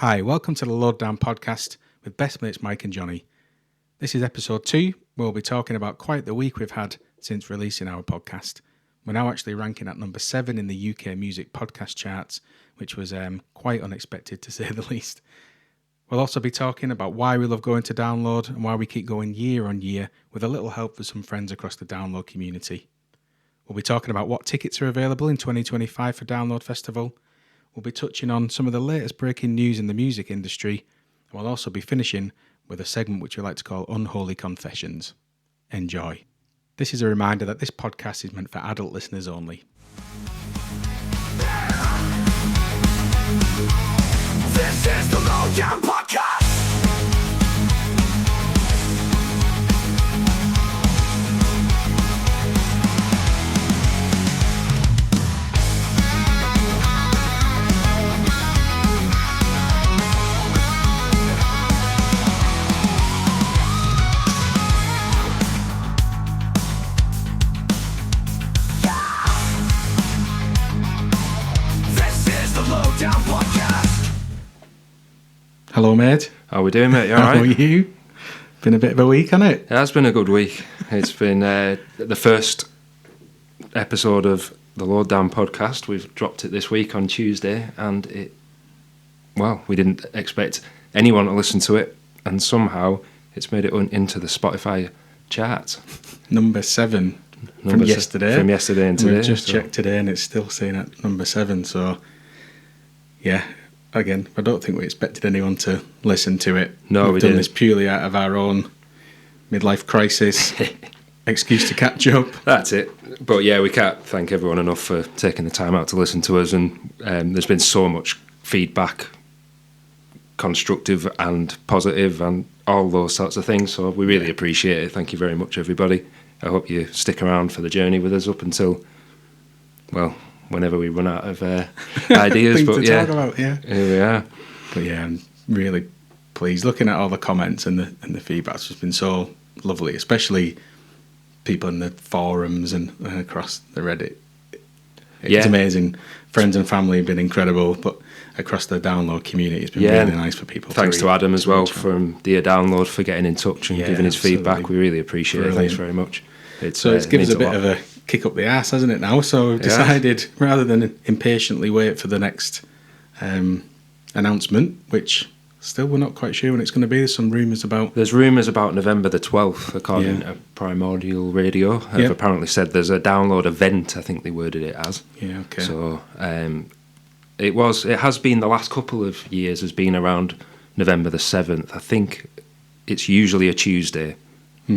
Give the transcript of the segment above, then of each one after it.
Hi, welcome to the Lowdown Podcast with Best Mates Mike and Johnny. This is episode 2, where we'll be talking about quite the week we've had since releasing our podcast. We're now actually ranking at number 7 in the UK music podcast charts, which was quite unexpected to say the least. We'll also be talking about why we love going to Download and why we keep going year on year with a little help for some friends across the Download community. We'll be talking about what tickets are available in 2025 for Download Festival. We'll be touching on some of the latest breaking news in the music industry, and we'll also be finishing with a segment which we like to call Unholy Confessions. Enjoy. This is a reminder that this podcast is meant for adult listeners only. This is the Lowdown Podcast. Hello, mate. How we doing, mate? You all How are right? you? Been a bit of a week, hasn't it? It has been a good week. It's been the first episode of the Lowdown Podcast. We've dropped it this week on Tuesday, and we didn't expect anyone to listen to it, and somehow it's made it into the Spotify charts. Number 7 from yesterday. From yesterday and today. We've just checked today, and it's still saying at number 7. So, yeah. Again, I don't think we expected anyone to listen to it. No, We've we done didn't. this purely out of our own midlife crisis, excuse to catch up. That's it. But yeah, we can't thank everyone enough for taking the time out to listen to us, and there's been so much feedback, constructive and positive and all those sorts of things, so we really appreciate it. Thank you very much, everybody. I hope you stick around for the journey with us up until, whenever we run out of ideas. Things But to yeah, talk about, yeah. here we are. But yeah, I'm really pleased. Looking at all the comments and the feedback's just been so lovely, especially people in the forums and across the Reddit. It's amazing. Friends and family have been incredible, but across the Download community, it's been really nice for people. Thanks to Adam as well from Dear Download for getting in touch and giving his feedback. We really appreciate it. Thanks very much. It's given us a bit of a kick up the arse, hasn't it now? So we've decided, rather than impatiently wait for the next announcement, which still we're not quite sure when it's going to be. There's some rumours about... There's rumours about November the 12th, according to Primordial Radio. Have apparently said there's a Download event, I think they worded it as. Yeah, okay. So it has been the last couple of years has been around November the 7th. I think it's usually a Tuesday.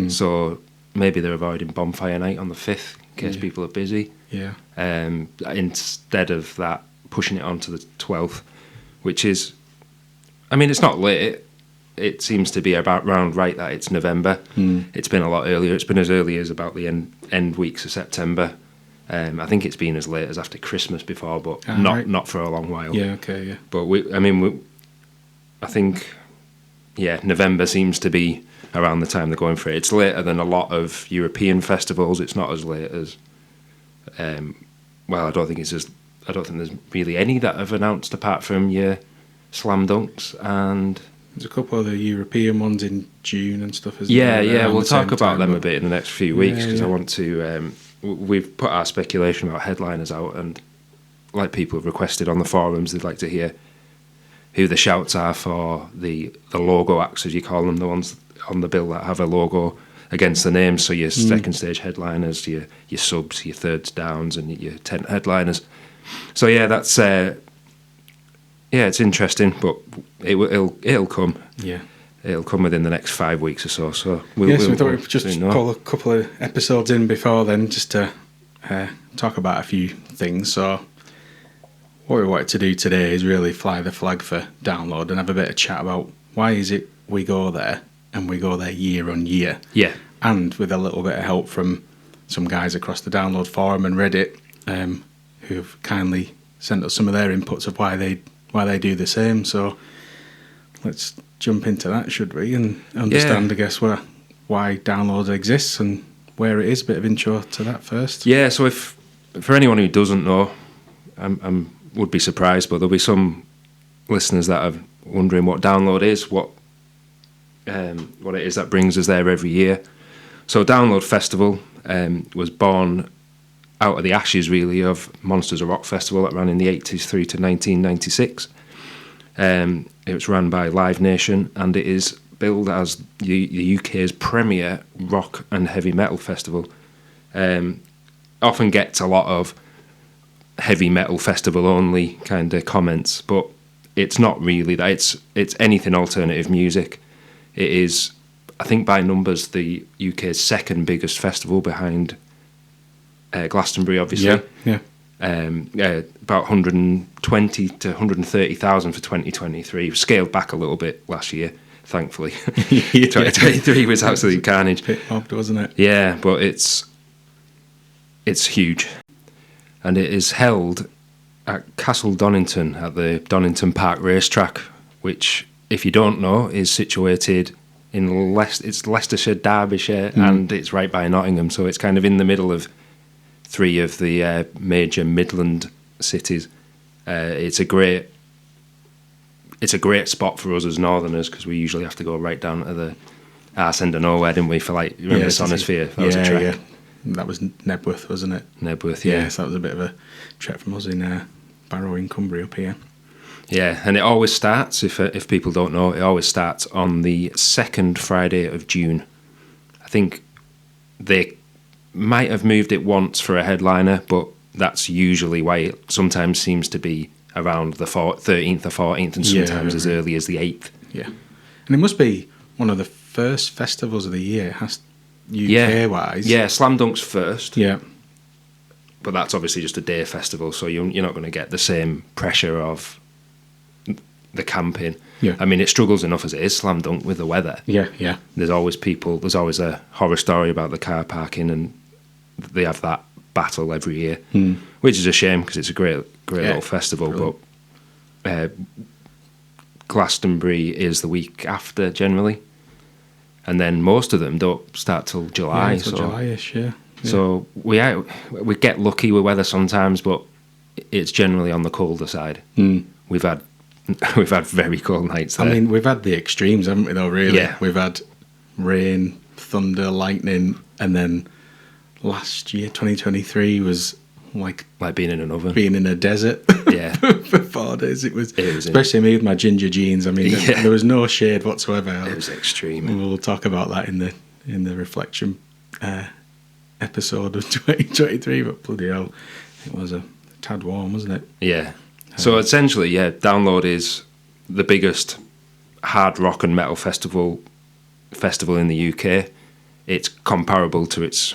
So maybe they're avoiding Bonfire Night on the 5th in case people are busy. Yeah. Instead of that, pushing it on to the 12th, which is, I mean, it's not late. It seems to be around right that it's November. It's been a lot earlier. It's been as early as about the end weeks of September. I think it's been as late as after Christmas before, but not for a long while. Yeah, okay, yeah. But I think November seems to be around the time they're going for it. It's later than a lot of European festivals. It's not as late as, I don't think there's really any that have announced apart from your Slam Dunks, and there's a couple of the European ones in June and stuff, isn't there? Yeah, we'll talk about them a bit in the next few weeks because I want to. We've put our speculation about headliners out, and like people have requested on the forums, they'd like to hear who the shouts are for the logo acts, as you call them, the ones on the bill that have a logo against the name. So your second stage headliners, your subs, your thirds downs, and your tent headliners. So that's it's interesting, but it'll come. Yeah. It'll come within the next 5 weeks or so. So we thought we'd just call a couple of episodes in before then, just to talk about a few things. So what we wanted to do today is really fly the flag for Download and have a bit of chat about why is it we go there, and we go there year on year. Yeah. And with a little bit of help from some guys across the Download forum and Reddit, who've kindly sent us some of their inputs of why they do the same. So let's jump into that, should we, and understand, I guess, why Download exists and where it is. A bit of intro to that first. Yeah, so if for anyone who doesn't know, I would be surprised, but there'll be some listeners that wondering what Download is, what it is that brings us there every year. So Download Festival was born out of the ashes, really, of Monsters of Rock Festival that ran in the 80s through to 1996. It was run by Live Nation, and it is billed as the UK's premier rock and heavy metal festival. Often gets a lot of heavy metal festival only kind of comments, but it's not really that. It's anything alternative music. It is, I think, by numbers, the UK's second biggest festival behind Glastonbury, obviously. Yeah. About 120 to 130,000 for 2023. Scaled back a little bit last year, thankfully. 2023 was absolute carnage. Bit mobbed, wasn't it? Yeah, but it's huge, and it is held at Castle Donington at the Donington Park Racetrack, which, if you don't know, is situated in Leicestershire, Derbyshire, and it's right by Nottingham, so it's kind of in the middle of three of the major Midland cities. It's a great spot for us as Northerners, because we usually have to go right down to the arse end of nowhere, didn't we? For like, remember the Sonosphere? That was a trek. Yeah. That was Nebworth, wasn't it? Nebworth, yeah. Yeah, so that was a bit of a trek from us in Barrow in Cumbria up here. Yeah, and it always starts, if people don't know, it always starts on the second Friday of June. I think they might have moved it once for a headliner, but that's usually why it sometimes seems to be around the 13th or 14th, and sometimes as early as the 8th. Yeah. And it must be one of the first festivals of the year, UK-wise. Yeah, Slam Dunk's first. Yeah. But that's obviously just a day festival, so you're not going to get the same pressure of the camping. Yeah. I mean, it struggles enough as it is, Slam Dunk, with the weather. Yeah. There's always a horror story about the car parking, and they have that battle every year, which is a shame because it's a great little festival. Brilliant. But Glastonbury is the week after generally, and then most of them don't start till July. Yeah, till July-ish, yeah. So we get lucky with weather sometimes, but it's generally on the colder side. We've had very cold nights there. I mean, we've had the extremes, haven't we, though, really? Yeah. We've had rain, thunder, lightning, and then last year, 2023, was like being in an oven. Being in a desert. Yeah. For 4 days. It was especially me with my ginger jeans. I mean, there was no shade whatsoever. It was extreme. We'll talk about that in the reflection episode of 2023, but bloody hell, it was a tad warm, wasn't it? Yeah. So essentially, Download is the biggest hard rock and metal festival in the UK. It's comparable to its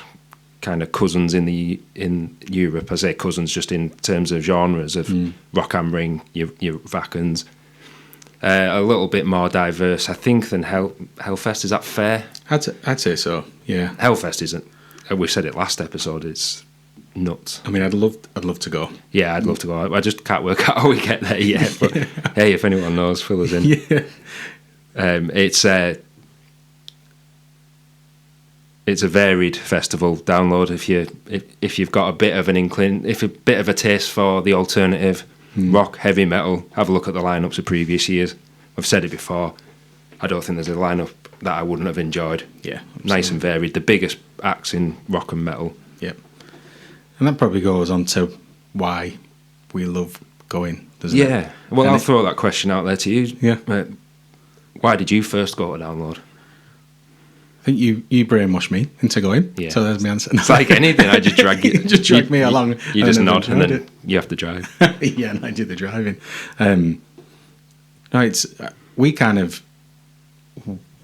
kind of cousins in Europe. I say cousins just in terms of genres of Rock am Ring, your Wackens. A little bit more diverse, I think, than Hellfest. Is that fair? I'd say so. Yeah. Hellfest isn't. We said it last episode. It's nuts. I mean, I'd love to go. Yeah, I'd love to go. I just can't work out how we get there yet. But hey, if anyone knows, fill us in. Yeah. It's a varied festival. Download if you've got a bit of a taste for the alternative rock, heavy metal. Have a look at the lineups of previous years. I've said it before. I don't think there's a lineup that I wouldn't have enjoyed. Yeah, absolutely. Nice and varied. The biggest acts in rock and metal. Yeah, and that probably goes on to why we love going, doesn't it? Yeah. Well, I'll throw that question out there to you. Yeah. Why did you first go to Download? I think you brainwashed me into going. Yeah. So there's my answer. It's like anything. I just drag you. Just drag me along. You just nod, and then you have to drive. Yeah, and I do the driving. We kind of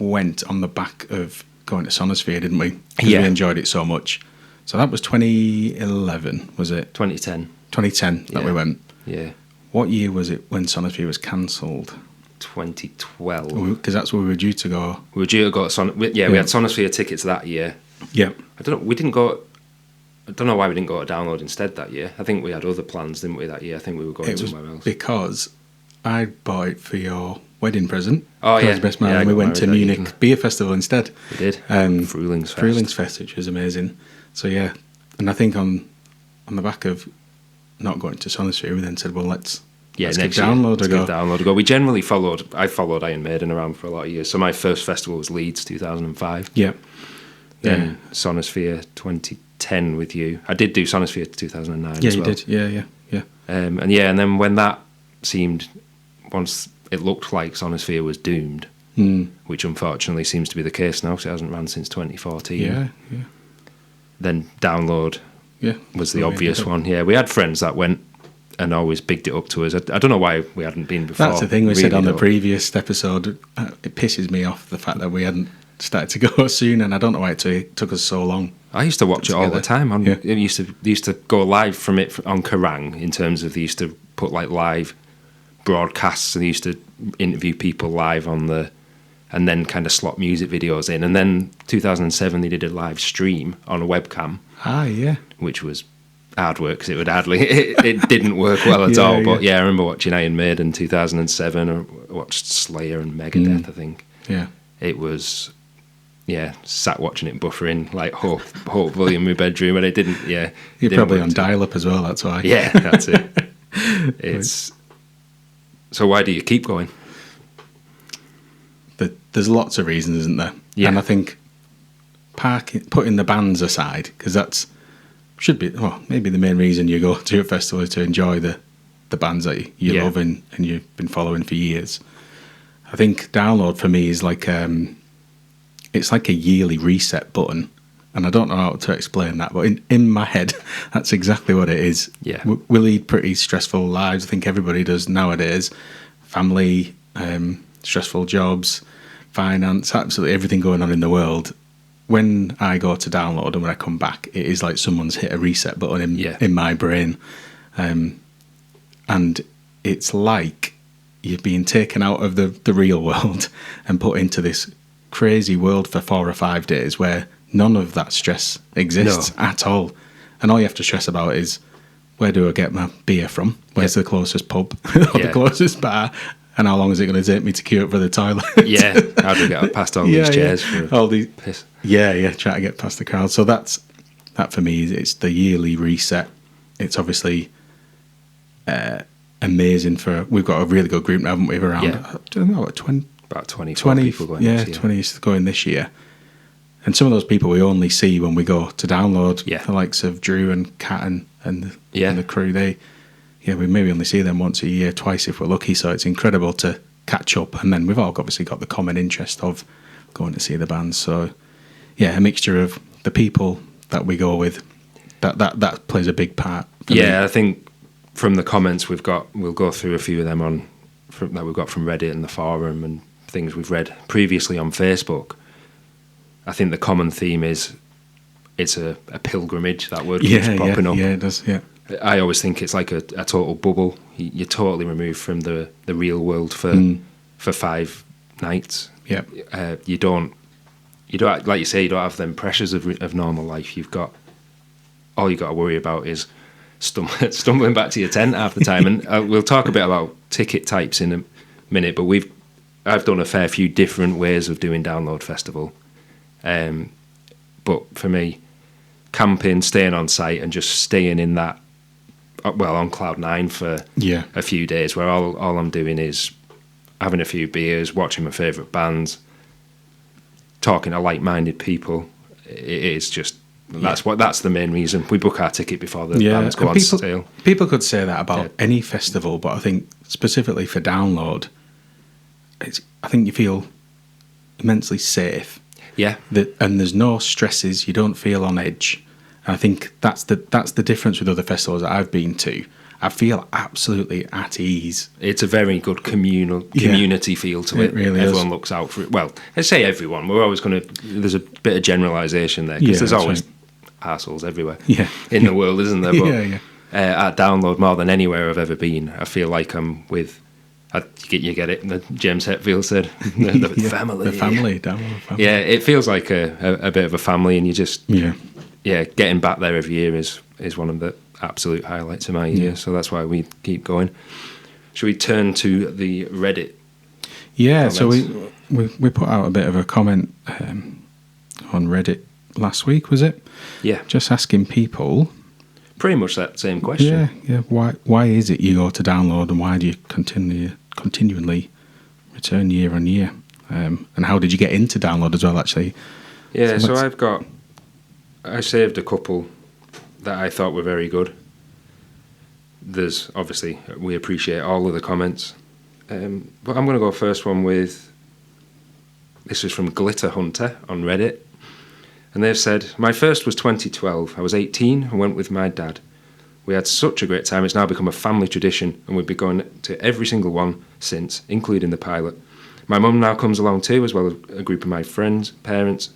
went on the back of going to Sonosphere, didn't we? Because we enjoyed it so much. So that was 2011, was it? 2010. 2010 that we went. Yeah. What year was it when Sonosphere was cancelled? 2012. Because that's where we were due to go. We were due to go to Sonosphere. Yeah, we had Sonosphere tickets that year. Yeah. I don't know why we didn't go to Download instead that year. I think we had other plans, didn't we, that year? I think we were going somewhere else. Because I bought it for your wedding present. Oh, yeah. Best man, and we went to Munich Beer Festival instead. We did. Frühlingsfest. Fest, which was amazing. So, yeah. And I think on the back of not going to Sonosphere, we then said, well, let's Yeah, Let's next give year. Download Let's a go. give Download a go. I followed Iron Maiden around for a lot of years. So my first festival was Leeds 2005. Yeah. Then Sonosphere 2010 with you. I did do Sonosphere 2009 Yeah, as you well. did. Yeah. And then when that seemed, once it looked like Sonosphere was doomed, which unfortunately seems to be the case now because it hasn't ran since 2014. Yeah. Then Download Yeah. was the obvious one. Yeah, we had friends that went and always bigged it up to us. I don't know why we hadn't been before. That's the thing we said Really on the don't. previous episode. It pisses me off the fact that we hadn't started to go soon, and I don't know why it took us so long. I used to watch it all the time. Yeah. It used to go live from it on Kerrang! In terms of they used to put like live broadcasts, and they used to interview people live on the, and then kind of slot music videos in. And then 2007 they did a live stream on a webcam, Ah, yeah. which was hard work because it didn't work well at all. But yeah, I remember watching Iron Maiden 2007. I watched Slayer and Megadeth. I think Yeah. it was. Yeah, sat watching it buffering like hopefully in my bedroom, and it didn't. Yeah, You're didn't probably work on too- dial-up as well, that's why. Yeah, that's it. It's so. Why do you keep going? There's lots of reasons, isn't there? Yeah. And I think putting the bands aside, because should be, well, maybe the main reason you go to a festival is to enjoy the bands that you Yeah. love and you've been following for years. I think Download for me is like it's like a yearly reset button, and I don't know how to explain that, but in my head, that's exactly what it is. Yeah. We lead pretty stressful lives. I think everybody does nowadays. Family, stressful jobs, finance, absolutely everything going on in the world. When I go to Download and when I come back, it is like someone's hit a reset button in my brain. And it's like you're being taken out of the real world and put into this crazy world for 4 or 5 days where none of that stress exists at all. And all you have to stress about is, where do I get my beer from? Where's the closest pub or the closest bar? And how long is it going to take me to queue up for the toilet? Yeah, how do we get past all these chairs? For All these, piss? try to get past the crowd. So that for me, it's the yearly reset. It's obviously amazing we've got a really good group now, haven't we? Around, I don't know, 20 people going. Yeah, this year. 20 is going this year. And some of those people we only see when we go to Download. Yeah. The likes of Drew and Kat and the crew. We maybe only see them once a year, twice if we're lucky. So it's incredible to catch up. And then we've all obviously got the common interest of going to see the bands. So yeah, a mixture of the people that we go with. That plays a big part. For me. I think from the comments we'll go through a few of them that we've got from Reddit and the forum and things we've read previously on Facebook. I think the common theme is it's a pilgrimage. That word keeps popping up. Yeah, it does. Yeah, I always think it's like a total bubble. You're totally removed from the real world for 5 nights. Yeah. You don't like you say, you don't have them pressures of normal life. All you got to worry about is stumbling back to your tent half the time. And we'll talk a bit about ticket types in a minute, but I've done a fair few different ways of doing Download Festival. But for me, camping, staying on site and just staying in that, on cloud 9 for a few days where all I'm doing is having a few beers, watching my favourite bands, talking to like-minded people. It is just, that's the main reason. We book our ticket before the bands go on sale. People could say that about any festival, but I think specifically for Download, I think you feel immensely safe. Yeah. And there's no stresses. You don't feel on edge. And I think that's the difference with other festivals that I've been to. I feel absolutely at ease. It's a very good community feel to it. Really Everyone is. looks out for it. Well, I say everyone. We're always going to... There's a bit of generalisation there because there's always arseholes everywhere in the world, isn't there? But at Download, more than anywhere I've ever been, I feel like I'm with... You get it. James Hetfield said, the family. The family, Download family. Yeah, it feels like a bit of a family, and you just... getting back there every year is one of the absolute highlights of my year. So that's why we keep going. Should we turn to the Reddit? Yeah, comments? so we put out a bit of a comment on Reddit last week, was it? Yeah. Just asking people, pretty much that same question. Yeah. Why is it you go to download, and why do you continually return year on year? And how did you get into download as well, actually? Yeah, so I saved a couple that I thought were very good. There's obviously, we appreciate all of the comments. But I'm going to go first one with, this is from Glitter Hunter on Reddit. And they've said, my first was 2012. I was 18 and went with my dad. We had such a great time. It's now become a family tradition, and we've been going to every single one since, including the pilot. My mum now comes along too, as well as a group of my friends, parents,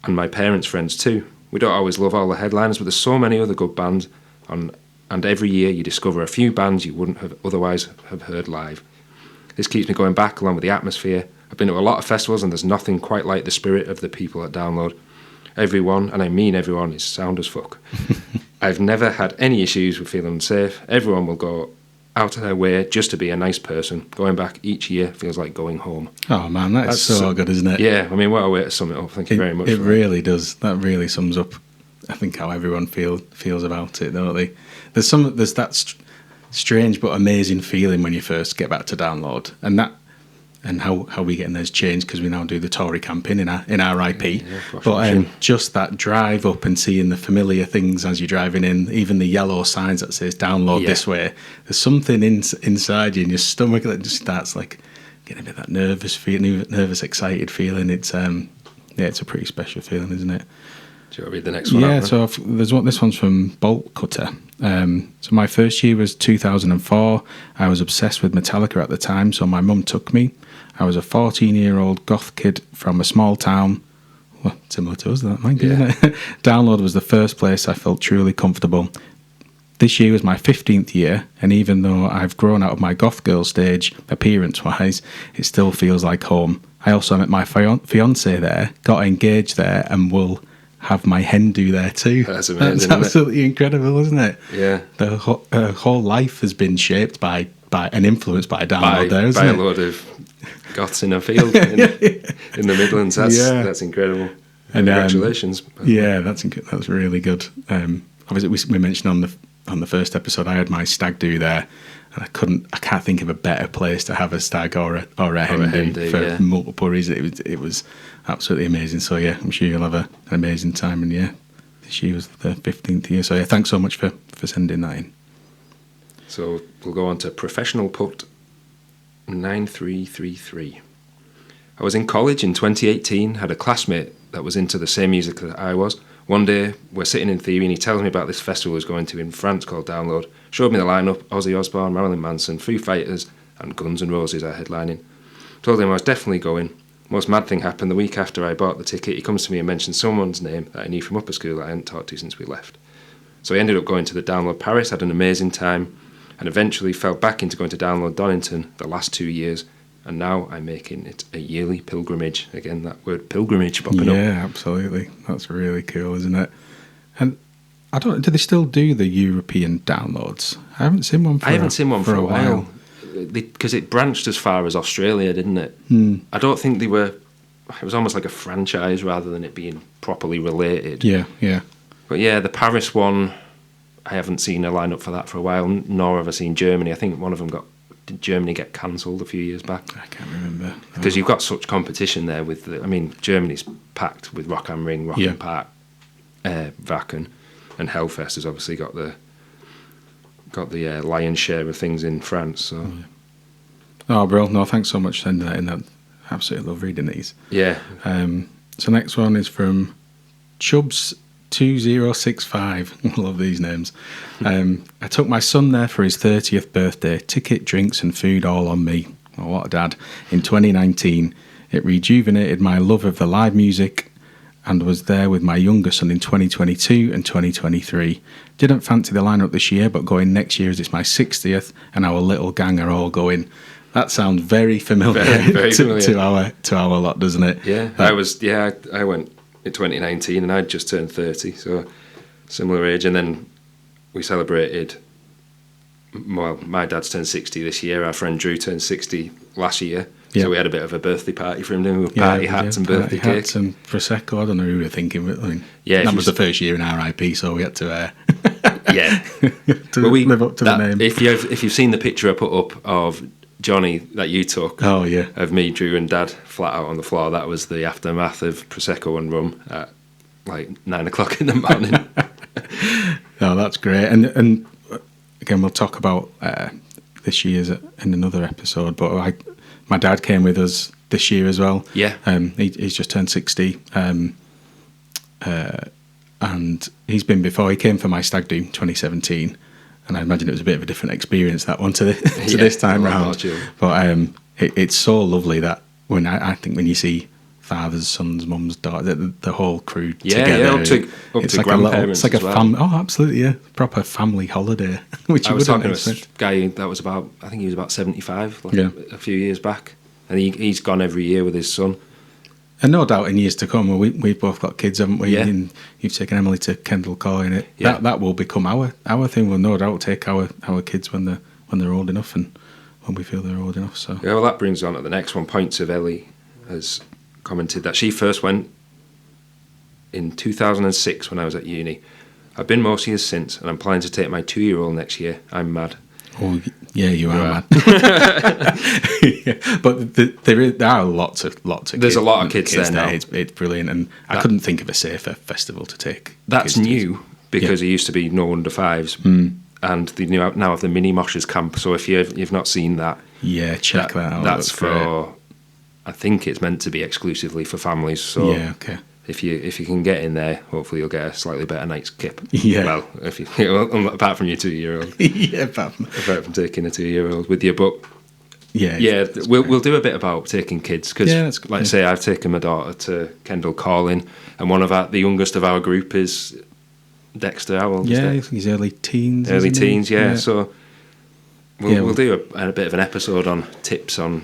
and my parents' friends too. We don't always love all the headliners, but there's so many other good bands on, and every year you discover a few bands you wouldn't have otherwise have heard live. This keeps me going back along with the atmosphere. I've been to a lot of festivals, and there's nothing quite like the spirit of the people at Download. Everyone, and I mean everyone, is sound as fuck. I've never had any issues with feeling unsafe. Everyone will go out of their way just to be a nice person. Going back each year feels like going home. Oh man, that's so good, isn't it? Yeah, I mean, what a way to sum it up. Thank you very much. It really does. That really sums up, I think, how everyone feels about it, don't they? There's that strange but amazing feeling when you first get back to Download, and how we get in there's changed because we now do the Tory campaign in our IP. Yeah, but just that drive up and seeing the familiar things as you're driving in, even the yellow signs that says download this way, there's something inside you in your stomach that just starts like getting a bit of that nervous, excited feeling. It's it's a pretty special feeling, isn't it? Do you want to read the next one? Yeah, so this one's from Bolt Cutter. So my first year was 2004. I was obsessed with Metallica at the time, so my mum took me. I was a 14-year-old goth kid from a small town. Well, similar to us, that might be, isn't it? Download was the first place I felt truly comfortable. This year was my 15th year, and even though I've grown out of my goth girl stage, appearance-wise, it still feels like home. I also met my fiancée there, got engaged there, and will have my hen do there too. That's amazing. That's absolutely incredible, isn't it? Yeah. The whole life has been shaped by and influenced by Download there, isn't by it? a load of goths in a field in the Midlands. That's incredible. And, congratulations. That's really good. Obviously, we mentioned on the first episode, I had my stag do there, and I can't think of a better place to have a stag or a hen do for multiple reasons. It was absolutely amazing. So yeah, I'm sure you'll have an amazing time. And yeah, this year was the 15th year. So yeah, thanks so much for sending that in. So we'll go on to Professional Put 9333. I was in college in 2018, had a classmate that was into the same music that I was. One day, we're sitting in theory and he tells me about this festival he's going to in France called Download. Showed me the lineup, Ozzy Osbourne, Marilyn Manson, Foo Fighters and Guns N' Roses are headlining. Told him I was definitely going. Most mad thing happened the week after I bought the ticket. He comes to me and mentions someone's name that I knew from upper school that I hadn't talked to since we left. So I ended up going to the Download Paris, had an amazing time, and eventually fell back into going to Download Donington the last 2 years, and now I'm making it a yearly pilgrimage. Again, that word pilgrimage popping up. Yeah, absolutely. That's really cool, isn't it? And I don't. Do they still do the European downloads? I haven't seen one for a while. Because it branched as far as Australia, didn't it? I don't think they were. It was almost like a franchise rather than it being properly related. Yeah. But yeah, the Paris one, I haven't seen a lineup for that for a while, nor have I seen Germany. I think one of them did Germany get cancelled a few years back? I can't remember. Because you've got such competition there with, Germany's packed with Rock am Ring, Rock am Park, Wacken, and Hellfest has obviously got the lion's share of things in France. So. Oh, bro, no, thanks so much for sending that in. I absolutely love reading these. Yeah. So next one is from Chubbs 2065. I love these names. I took my son there for his 30th birthday. Ticket, drinks and food all on me. Oh, what a dad. In 2019, it rejuvenated my love of the live music and was there with my younger son in 2022 and 2023. Didn't fancy the lineup this year, but going next year as it's my 60th and our little gang are all going. That sounds very familiar, very familiar. to our lot, doesn't it? Yeah, I went in 2019 and I'd just turned 30, so similar age, and then we celebrated well, my dad's turned 60 this year. Our friend Drew turned 60 last year. Yeah. So we had a bit of a birthday party for him, didn't we? With party hats and birthday party cake. hats and prosecco. I don't know who we were thinking, but I mean, Yeah, if that you was the first year in RIP, so we had to Yeah. to Well, live up to the name. If you've seen the picture I put up of Johnny that you took Oh yeah, of me, Drew and Dad flat out on the floor, that was the aftermath of Prosecco and rum at like 9 o'clock in the morning. no, that's great. And again, we'll talk about this year's in another episode. But my dad came with us this year as well. Yeah. He's just turned 60. And he's been before. He came for my stag do 2017, and I imagine it was a bit of a different experience that one to this time a lot more round. chill. But it's so lovely that when I think when you see fathers, sons, mums, daughters, the whole crew together, up to it's like grandparents it's like as a well. family. Oh, absolutely, yeah, proper family holiday. Which I you was wouldn't talking to expect. a guy that was about, I think he was about 75, like Yeah. a few years back. And he's gone every year with his son. And no doubt in years to come, we've both got kids, haven't we? Yeah. And you've taken Emily to Kendall Car in it. Yeah. That will become our thing. We'll no doubt take our kids when they're old enough and when we feel they're old enough. So Yeah, well, that brings on to the next one. Points of Ellie has commented that she first went in 2006 when I was at uni. I've been most years since, and I'm planning to take my 2-year-old next year. I'm mad. oh yeah, you are Right. mad. Yeah. But there are lots of There's a lot of kids there now. It's brilliant, and I couldn't think of a safer festival to take. That's kids to. new because it used to be no under fives, and they now have the mini moshers camp. So if you've not seen that, Yeah, check that out. That's great. for. I think it's meant to be exclusively for families. So Yeah, okay. if you can get in there, hopefully you'll get a slightly better night's kip. Yeah. Well, if you apart from your 2-year-old, Yeah, but apart from taking a 2-year-old with you, but yeah, yeah, it's we'll do a bit about taking kids because, Yeah, that's good, like I yeah. say, I've taken my daughter to Kendall Calling, and the youngest of our group is Dexter. How old is Yeah, I Dexter? think he's early teens. Early isn't he? teens, yeah. So we'll do a bit of an episode on tips on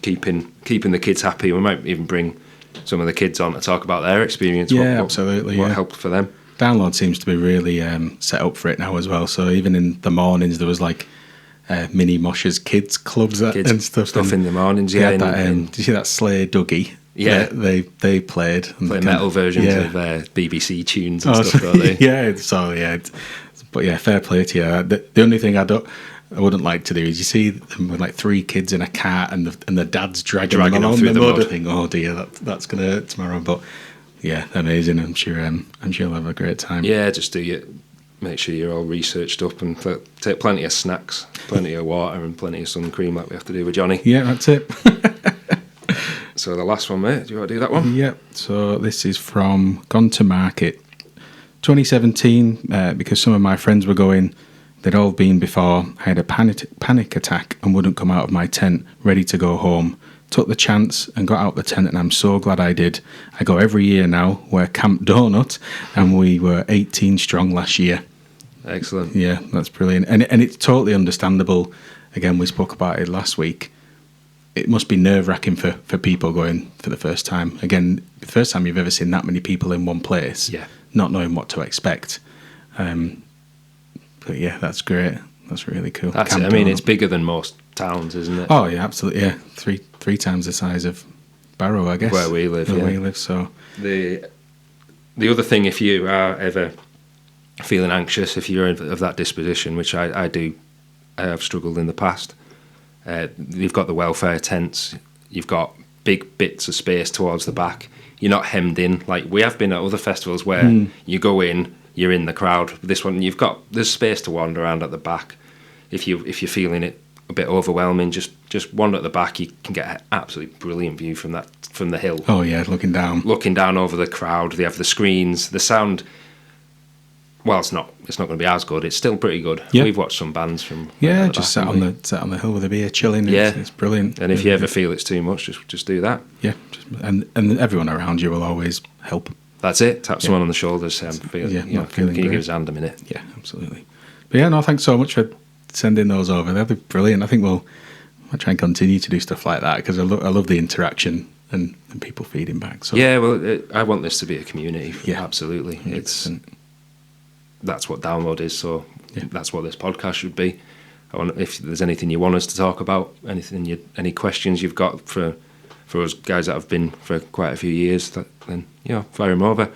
keeping the kids happy. We might even bring some of the kids on to talk about their experience. Yeah, absolutely, What yeah. helped for them. Download seems to be really set up for it now as well. So even in the mornings, there was like mini Moshers kids clubs Kids and stuff. in the mornings, They yeah. had that, and did you see that Slay Dougie? Yeah. they played. And play kind metal of- versions yeah. of BBC tunes and Oh, stuff, don't they? yeah, so yeah, but yeah, fair play to you. The only thing I wouldn't like to do is you see them with like 3 kids in a cart and the dad's dragging them them along through the the mud. mud. I think, oh dear, that's gonna hurt tomorrow. But yeah, amazing. I'm sure you'll have a great time. Yeah, just make sure you're all researched up and take plenty of snacks, plenty of water and plenty of sun cream like we have to do with Johnny. Yeah, that's it. So the last one, mate, do you want to do that one? Yep. So this is from Gone to Market 2017. Because some of my friends were going, they'd all been before. I had a panic attack and wouldn't come out of my tent, ready to go home. Took the chance and got out the tent, and I'm so glad I did. I go every year now. We're Camp Donut, and we were 18 strong last year. Excellent. Yeah, that's brilliant, and it's totally understandable. Again, we spoke about it last week. It must be nerve-wracking for people going for the first time. Again, the first time you've ever seen that many people in one place, Yeah. not knowing what to expect. But yeah, that's great. That's really cool. That's Camp it. I mean, Donut. it's bigger than most towns, isn't it? Oh yeah, absolutely. Yeah, three times the size of Barrow, I guess. Where we live, Where yeah. we live. So The other thing, if you are ever feeling anxious, if you're of that disposition, which I do, I have struggled in the past. You've got the welfare tents. You've got big bits of space towards the back. You're not hemmed in. Like we have been at other festivals where you go in, you're in the crowd. This one, there's space to wander around at the back. If you're feeling it a bit overwhelming, just wander at the back. You can get an absolutely brilliant view from the hill. oh yeah, looking down Over the crowd. They have the screens. The sound, well, it's not going to be as good. It's still pretty good. Yeah. We've watched some bands from Yeah, the just back, sat on the hill with a beer, chilling. Yeah. It's brilliant. And if you ever feel it's too much, just do that. yeah, and everyone around you will always help. That's it. Tap someone on the shoulder. Say, I'm feeling. Yeah, Can feeling you give great. us a hand a minute? Yeah, absolutely. But yeah, no, thanks so much for sending those over. That'd be brilliant. I think I'll try and continue to do stuff like that because I love the interaction and people feeding back. So Yeah. Well, I want this to be a community. Yeah. Absolutely. It's 100%. that's what Download is. So Yeah. that's what this podcast should be. if there's anything you want us to talk about, any questions you've got for us guys that have been for quite a few years, then fire them over.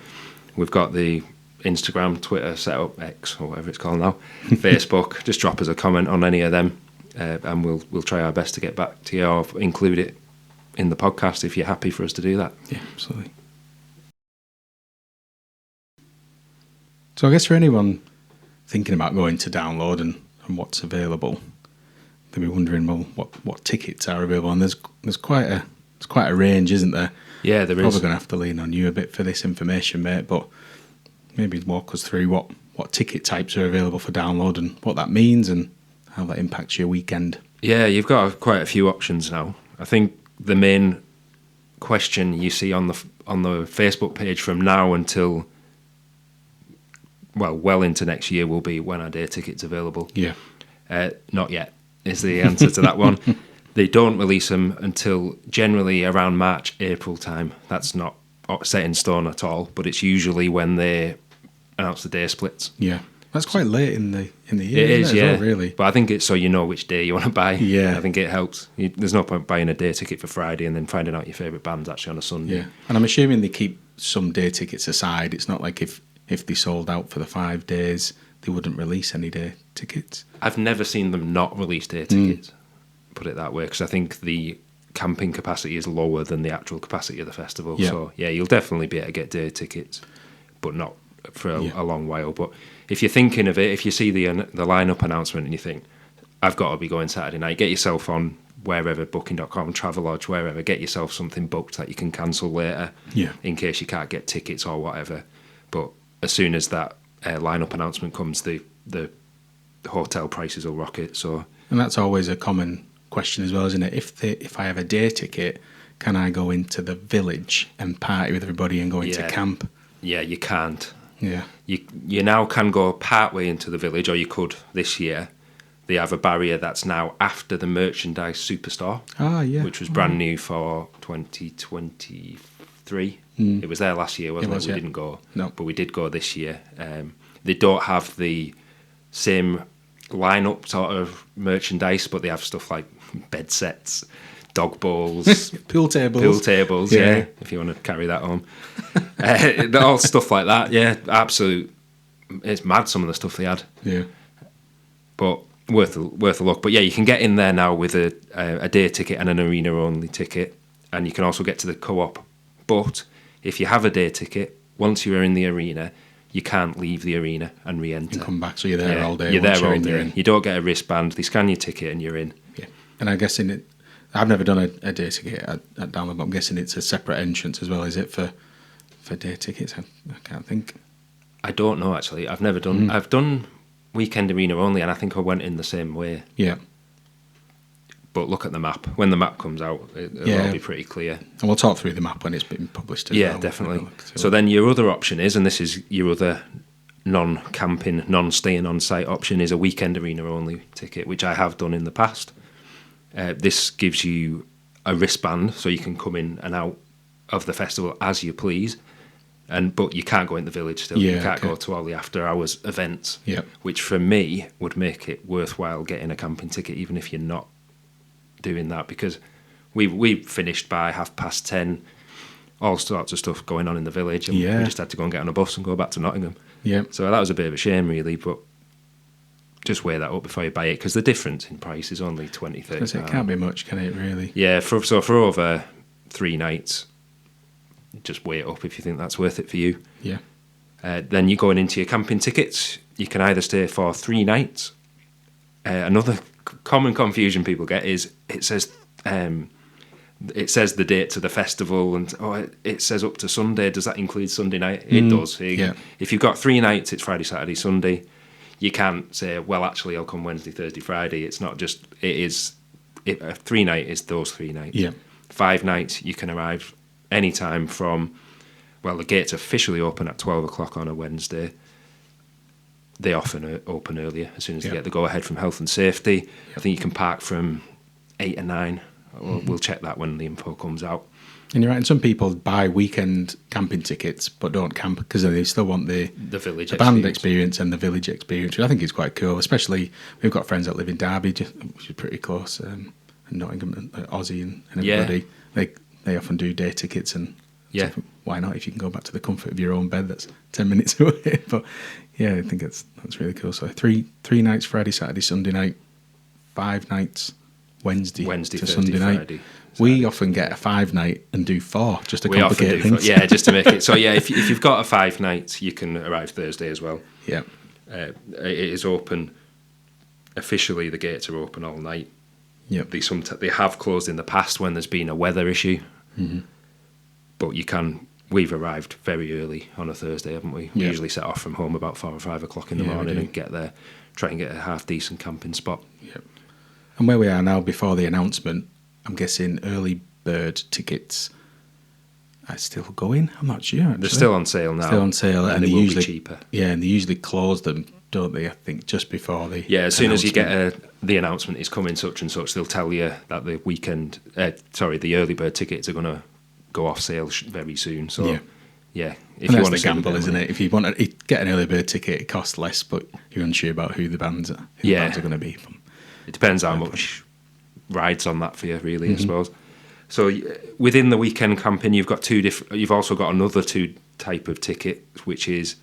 We've got the Instagram, Twitter set up, X or whatever it's called now, Facebook. Just drop us a comment on any of them, and we'll try our best to get back to you or include it in the podcast if you're happy for us to do that. Yeah, absolutely. So I guess for anyone thinking about going to download and what's available, they'll be wondering, well, what tickets are available, and there's quite a range, isn't there? Yeah, there is. Probably going to have to lean on you a bit for this information, mate, but maybe walk us through what ticket types are available for download and what that means and how that impacts your weekend. Yeah, you've got quite a few options now. I think the main question you see on the Facebook page from now until well into next year will be, when are day tickets available? Yeah. Not yet is the answer to that one. They don't release them until generally around March, April time. That's not set in stone at all, but it's usually when they announce the day splits. Yeah. That's quite late in the year. It is, yeah. Well, really. But I think it's so you know which day you want to buy. Yeah. I think it helps. There's no point buying a day ticket for Friday and then finding out your favourite band's actually on a Sunday. Yeah. And I'm assuming they keep some day tickets aside. It's not like if they sold out for the 5 days, they wouldn't release any day tickets. I've never seen them not release day tickets, put it that way, because I think the camping capacity is lower than the actual capacity of the festival. Yeah. So, yeah, you'll definitely be able to get day tickets, but not for a long while. But if you're thinking of it, if you see the lineup announcement and you think, I've got to be going Saturday night, get yourself on wherever, Booking.com, Travelodge, wherever, get yourself something booked that you can cancel later in case you can't get tickets or whatever. But as soon as that lineup announcement comes, the hotel prices will rocket. So, and that's always a common question as well, isn't it? If I have a day ticket, can I go into the village and party with everybody and go into camp? Yeah, you can't. Yeah. You now can go partway into the village, or you could this year. They have a barrier that's now after the merchandise superstore, which was brand new for 2023. It was there last year, wasn't it? We didn't go, but we did go this year. They don't have the same lineup sort of merchandise, but they have stuff like bed sets, dog bowls, pool tables, yeah, if you want to carry that home. All stuff like that, yeah, absolute. It's mad some of the stuff they had. Yeah, but worth a look. But yeah, you can get in there now with a day ticket and an arena only ticket, and you can also get to the co-op. But if you have a day ticket, once you're in the arena, you can't leave the arena and re-enter. You come back, so you're there all day. You're there all day. You don't get a wristband. They scan your ticket and you're in. Yeah, and I'm guessing I've never done a day ticket at Download, but I'm guessing it's a separate entrance as well. Is it for day tickets? I can't think. I don't know actually. I've never done. I've done weekend arena only, and I think I went in the same way. Yeah. But look at the map. When the map comes out, it'll all be pretty clear. And we'll talk through the map when it's been published as well. Yeah, definitely. So then your other option is, and this is your other non-camping, non-staying on-site option, is a weekend arena-only ticket, which I have done in the past. This gives you a wristband, so you can come in and out of the festival as you please, but you can't go in the village still. You can't go to all the after-hours events, which for me would make it worthwhile getting a camping ticket, even if you're not doing that, because we finished by 10:30, all sorts of stuff going on in the village, and we just had to go and get on a bus and go back to Nottingham. So that was a bit of a shame really, but just weigh that up before you buy it, because the difference in price is only 20-30. It can't be much, can it really? Yeah, for over 3 nights, just weigh it up if you think that's worth it for you. Then you're going into your camping tickets. You can either stay for 3 nights. Another common confusion people get is it says the date to the festival, and it says up to Sunday. Does that include Sunday night? It does. If you've got 3 nights, it's Friday, Saturday, Sunday. You can't say, well, actually, I'll come Wednesday, Thursday, Friday. It's not just. It is. A 3 night is those 3 nights. 5 nights, you can arrive anytime from. Well, the gates officially open at 12 o'clock on a Wednesday. They often open earlier as soon as they get the go-ahead from health and safety. I think you can park from 8 or 9 We'll check that when the info comes out. And you're right. And some people buy weekend camping tickets but don't camp because they still want the village band experience and the village experience, which I think is quite cool. Especially we've got friends that live in Derby, which is pretty close, and Nottingham, Aussie, and everybody. They often do day tickets, and Yeah. so why not if you can go back to the comfort of your own bed that's 10 minutes away? But yeah, I think that's really cool. So three nights, Friday, Saturday, Sunday night, 5 nights, Wednesday to Thursday, Sunday night. Friday, We often get a 5 night and do 4 just to We often complicate do, things. yeah, just to make it. So yeah, if you've got a 5 nights, you can arrive Thursday as well. Yeah. It is open. Officially, the gates are open all night. Yep. They have closed in the past when there's been a weather issue. Mm-hmm. But we've arrived very early on a Thursday, haven't we? We Yeah. usually set off from home about 4 or 5 o'clock in the Yeah, we morning do. and get there, try and get a half decent camping spot. Yep. And where we are now, before the announcement, I'm guessing early bird tickets are still going. I'm not sure. Actually. They're still on sale now. Still on sale, and they will be cheaper. Yeah, and they usually close them, don't they? I think just before the Yeah, as soon as you announcement. get the announcement is coming such and such, they'll tell you that the early bird tickets are going to go off sale very soon. So yeah, if And you that's want the to gamble, isn't it? If you want to get an early bird ticket, it costs less, but you're unsure about who the bands are going to be from. It depends how much rides on that for you, really, Mm-hmm. I suppose. So within the weekend camping, you've got you've also got another 2 type of ticket, which is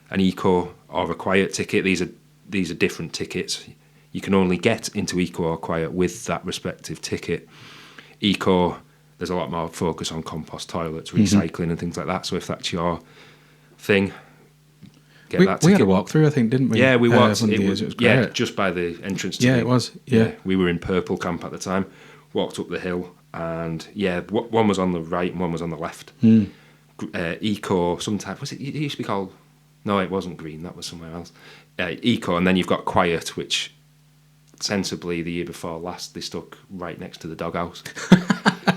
an eco or a quiet ticket. These are different tickets. You can only get into eco or quiet with that respective ticket. Eco, there's a lot more focus on compost toilets, recycling, and things like that. So if that's your thing, get We that had ticket. a walkthrough, I think, didn't we? Yeah, we walked. One of the It years. was, It was great. yeah, just by the entrance to Yeah, the, it was. Yeah. we were in Purple Camp at the time. Walked up the hill, and one was on the right and one was on the left. Eco, sometimes was it? It used to be called. No, it wasn't green. That was somewhere else. Eco, and then you've got quiet, which sensibly the year before last they stuck right next to the doghouse.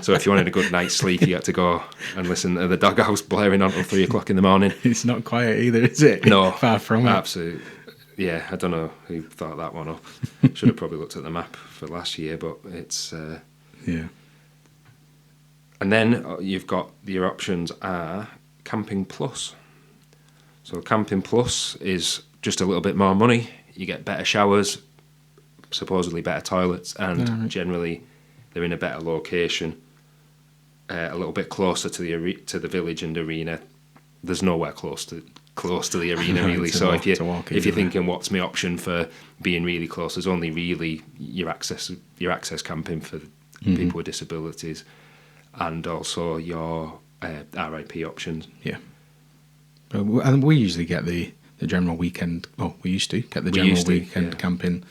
So if you wanted a good night's sleep, you had to go and listen to the doghouse blaring on until 3 o'clock in the morning. It's not quiet either, is it? No, Far from it. absolutely. Yeah, I don't know who thought that one up. Should have probably looked at the map for last year, but it's. Yeah. And then you've got your options are Camping Plus. So Camping Plus is just a little bit more money. You get better showers, supposedly better toilets, and generally they're in a better location, a little bit closer to the village and arena. There's nowhere close to the arena really. So if you're thinking what's my option for being really close, there's only really your access camping for people with disabilities, and also your RIP options. Yeah. And we usually get the general weekend. Well, we used to get the general weekend camping,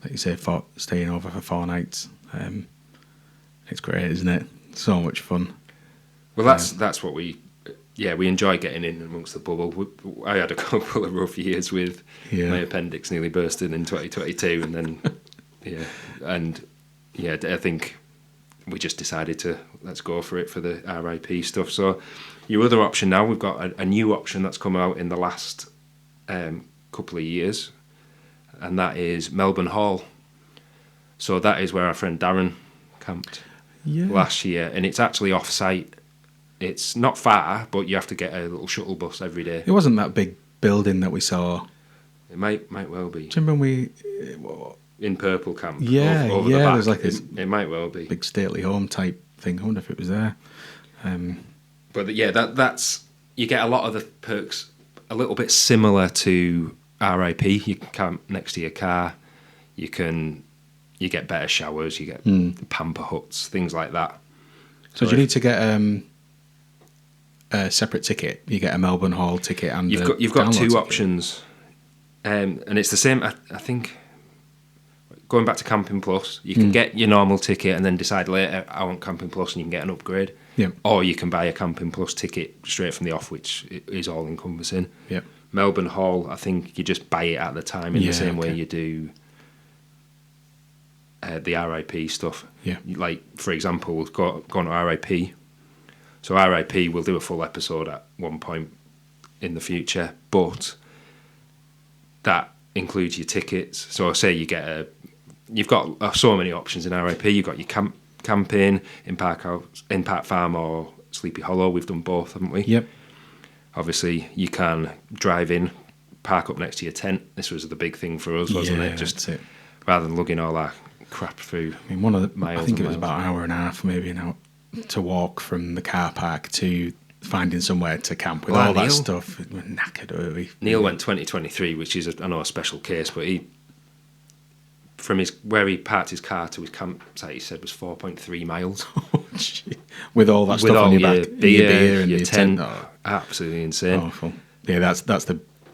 like you say, for staying over for 4 nights. It's great, isn't it? So much fun. Well, that's what we enjoy getting in amongst the bubble. I had a couple of rough years with my appendix nearly bursting in 2022, and then I think we just decided to let's go for it for the RIP stuff. So your other option now, we've got a new option that's come out in the last couple of years, and that is Melbourne Hall. So that is where our friend Darren camped last year, and it's actually off-site. It's not far, but you have to get a little shuttle bus every day. It wasn't that big building that we saw. It might well be. Do you remember when In Purple Camp. Yeah, over the back. there's like it might well be. big stately home type thing. I wonder if it was there. But yeah, that's you get a lot of the perks a little bit similar to RIP. You can camp next to your car. You get better showers. You get pamper huts, things like that. So do you need to get a separate ticket? You get a Melbourne Hall ticket and you've got 2 options, and it's the same. I think going back to Camping Plus, you can get your normal ticket and then decide later I want Camping Plus, and you can get an upgrade. Yeah. Or you can buy a Camping Plus ticket straight from the off, which is all encompassing. Yeah. Melbourne Hall, I think you just buy it at the time in the same way you do the RIP stuff. Yeah. Like, for example, we've gone to RIP. So RIP, we'll do a full episode at one point in the future, but that includes your tickets. So say you've got so many options in RIP. You've got your camping in Park Farm or Sleepy Hollow. We've done both, haven't we? Yep. Obviously, you can drive in, park up next to your tent. This was the big thing for us, wasn't it? That's it. Rather than lugging all our crap through. I mean, I miles think and it was miles. about an hour and a half, maybe an hour, to walk from the car park to finding somewhere to camp with Well, all that Neil- stuff. We're knackered, weren't we? Neil went 2023, which is, I know, a special case, but from where he parked his car to his campsite, he said was 4.3 miles. With all that With stuff all on your your back, beer, and your your tent. Oh, Absolutely insane. awful. Yeah, that's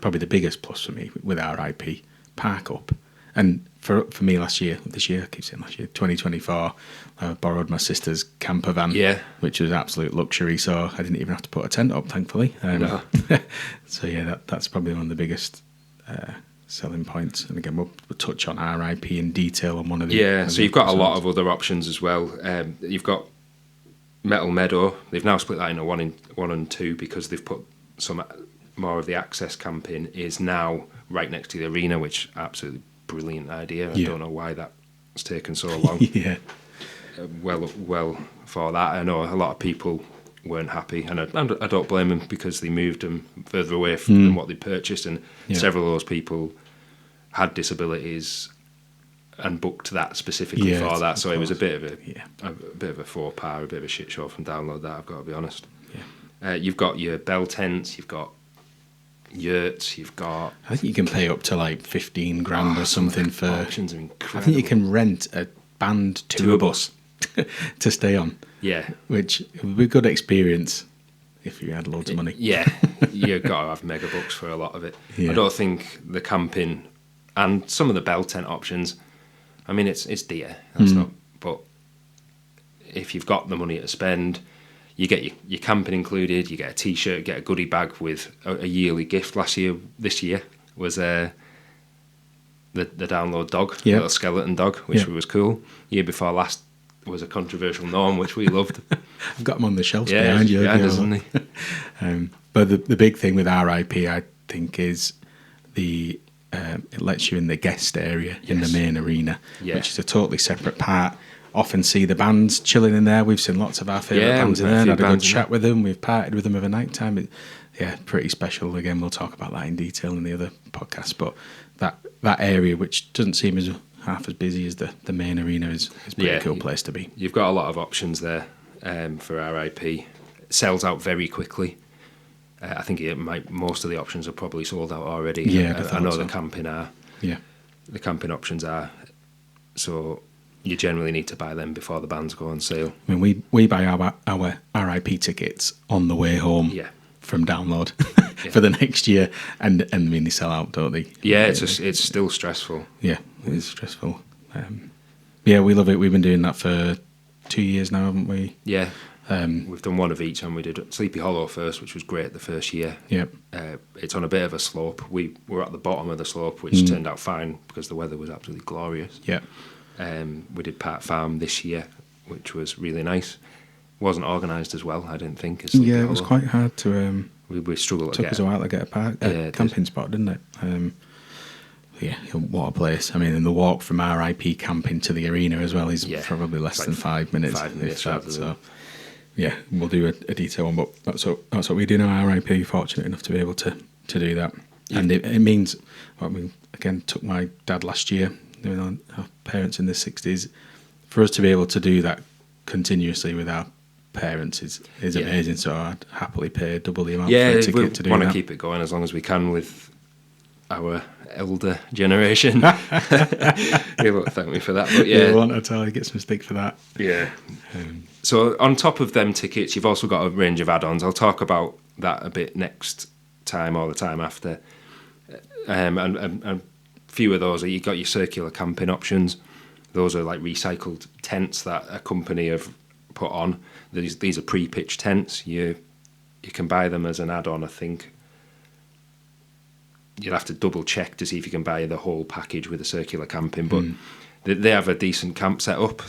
probably the biggest plus for me with RIP park up. And for me this year, I keep saying last year, 2024, I borrowed my sister's camper van, Yeah. which was absolute luxury. So I didn't even have to put a tent up, thankfully. No. So yeah, that's probably one of the biggest selling points. And again, we'll touch on RIP in detail on one of the. Yeah, so you've got a lot of other options as well. You've got Metal Meadow. They've now split that into one and two because they've put some more of the access camping is now right next to the arena, which absolutely brilliant idea. I Yeah. don't know why that's taken so long. Yeah, Well for that. I know a lot of people weren't happy, and I don't blame them because they moved them further away from what they purchased, and Yeah. several of those people had disabilities and booked that specifically Yeah, for that. So of it was a course. bit of a Yeah. bit of a faux pas, a bit of a shit show from Download. That I've got to be honest. yeah. You've got your bell tents, you've got yurts, you've got I think you can pay up to like 15 grand or something for. options are I incredible. think you can rent a band tour bus to stay on, Yeah. which would be a good experience if you had loads of money. Yeah, you've got to have mega bucks for a lot of it. Yeah. I don't think the camping and some of the bell tent options. I mean, it's dear. That's not. But if you've got the money to spend, you get your camping included. You get a T-shirt, get a goodie bag with a yearly gift. This year was the Download dog, Yeah. little skeleton dog, which Yeah. was cool. Year before last was a controversial Norm, which we loved. I've got them on the shelves Yeah, behind you. behind you us, know. isn't he? But the big thing with RIP, I think, is it lets you in the guest area in the Yes. main arena, Yeah. which is a totally separate part. Often see the bands chilling in there. We've seen lots of our favourite Yeah, bands in we've met there. a And few had a good bands in chat with them. We've partied with them over night time. Yeah, pretty special. Again, we'll talk about that in detail in the other podcast. But that area, which doesn't seem as half as busy as the main arena, is a pretty Yeah. cool place to be. You've got a lot of options there for RIP. It sells out very quickly. I think most of the options are probably sold out already. Yeah, I I know thought the so. camping are. Yeah. The camping options are. So you generally need to buy them before the bands go on sale. I mean, we buy our RIP tickets on the way home Yeah. from Download for the next year, and I mean they sell out, don't they? Yeah, it's still stressful. Yeah, it is stressful. Yeah, we love it. We've been doing that for 2 years now, haven't we? Yeah. We've done one of each, and we did Sleepy Hollow first, which was great the first year. Yeah, It's on a bit of a slope. We were at the bottom of the slope, which turned out fine because the weather was absolutely glorious. yeah. We did Park Farm this year, which was really nice. Wasn't organised as well, I didn't think. As Sleepy Yeah, it was Hollow. quite hard to. We struggled to Took get. us a while to get Yeah, it camping spot, didn't it? Yeah, what a place. I mean, and the walk from RIP camping to the arena as well is Yeah, probably less it's than like 5 minutes. 5 minutes if that, rather so, than- yeah, we'll do a detail one, but that's what we do now. RIP, fortunate enough to be able to do that. Yeah. And it means, I mean, again, took my dad last year, you know, our parents in their 60s. For us to be able to do that continuously with our parents is Yeah. amazing. So I'd happily pay double the amount Yeah, for a we ticket to do want to that. keep it going as long as we can with our elder generation. He won't thank me for that, but Yeah, yeah. I want to tell you, get some stick for that. Yeah. So on top of them tickets, you've also got a range of add-ons. I'll talk about that a bit next time or the time after. And a few of those, you've got your circular camping options. Those are like recycled tents that a company have put on. These are pre-pitched tents. You can buy them as an add-on, I think. You'll have to double check to see if you can buy the whole package with the circular camping, but they have a decent camp set up.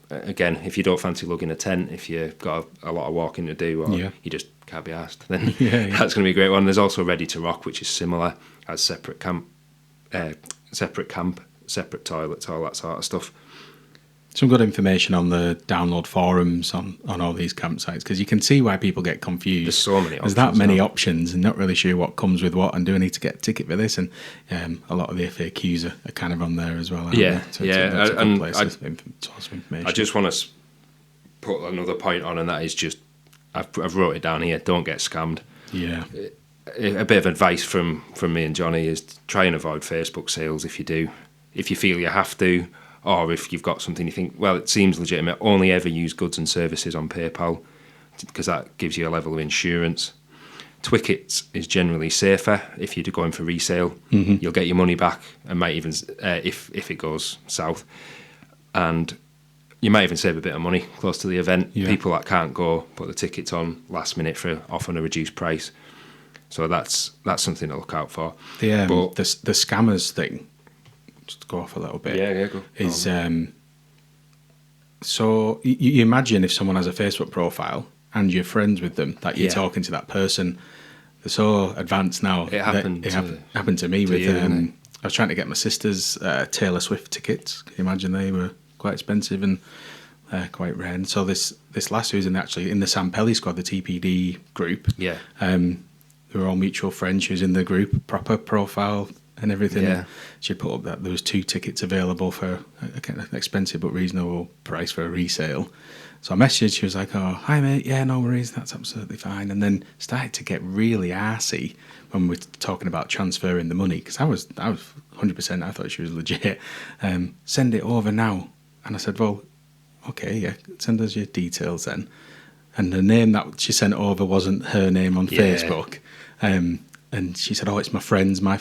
Again, if you don't fancy lugging a tent, if you've got a lot of walking to do, or Yeah. you just can't be asked, then Yeah. that's going to be a great one. There's also Ready to Rock, which is similar, has separate camp, separate toilets, all that sort of stuff. some good information on the download forums on all these campsites, because you can see why people get confused. There's so many There's that options many now. options and not really sure what comes with what, and do I need to get a ticket for this? And a lot of the FAQs are kind of on there as well. Aren't Yeah, they? So yeah, It's a good and place to source of information. I just want to put another point on, and that is just, I've wrote it down here, don't get scammed. Yeah. A bit of advice from me and Johnny is try and avoid Facebook sales if you do. If you feel you have to, or if you've got something you think, well, it seems legitimate, only ever use goods and services on PayPal, because that gives you a level of insurance. Twickets is generally safer if you're going for resale. Mm-hmm. You'll get your money back, and might even, if it goes south. And you might even save a bit of money close to the event. Yeah. People that can't go put the tickets on last minute for often a reduced price. So that's something to look out for. The But- the scammers thing, just to go off a little bit. Yeah, go. Is so you imagine if someone has a Facebook profile and you're friends with them, that you're Yeah. talking to that person. They're so advanced now. It that happened happened to me to with. you, didn't it? I was trying to get my sister's Taylor Swift tickets. Can you imagine? They were quite expensive and quite rare. And so this lass who's actually in the Sam Pelly squad, the TPD group. Yeah. We were all mutual friends. She was in the group, proper profile and everything. Yeah. And she put up that there was 2 tickets available for a kind of expensive but reasonable price for a resale. So I messaged. She was like, "Oh, hi mate, yeah, no worries, that's absolutely fine." And then started to get really arsey when we were talking about transferring the money, because I was 100%. I thought she was legit. Send it over now. And I said, "Well, okay, yeah, send us your details then." And the name that she sent over wasn't her name on Yeah. Facebook. And she said, "Oh, it's my friend's. My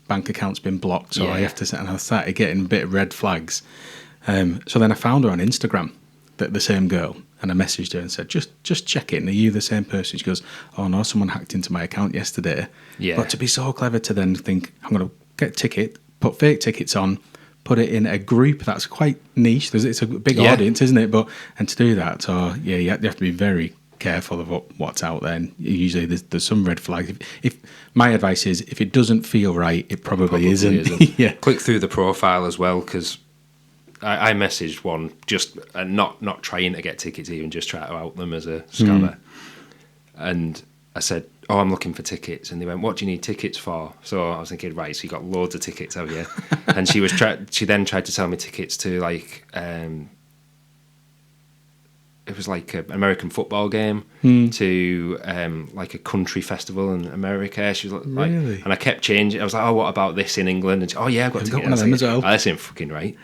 bank account's been blocked, so I Yeah. have to send." And I started getting a bit of red flags. So then I found her on Instagram, the same girl, and I messaged her and said, "Just check in. Are you the same person?" She goes, "Oh no, someone hacked into my account yesterday." Yeah. But to be so clever to then think, "I'm going to get a ticket, put fake tickets on, put it in a group that's quite niche. It's a big Yeah. audience, isn't it?" And to do that, so yeah, you have to be very careful of what's out there. And usually there's some red flags. If my advice is, if it doesn't feel right, it probably isn't. Yeah. Click through the profile as well, because I messaged one just not trying to get tickets, even just try to out them as a scammer. And I said, "Oh, I'm looking for tickets," and they went, "What do you need tickets for?" So I was thinking, right, so you got loads of tickets, have you? And she then tried to sell me tickets to like it was like an American football game, to like a country festival in America. She was like, Really? and I kept changing. I was like, "Oh, what about this in England?" And she, "Oh yeah, I've got I've tickets." got one of I was them like, as well. "Oh, that's ain't fucking right."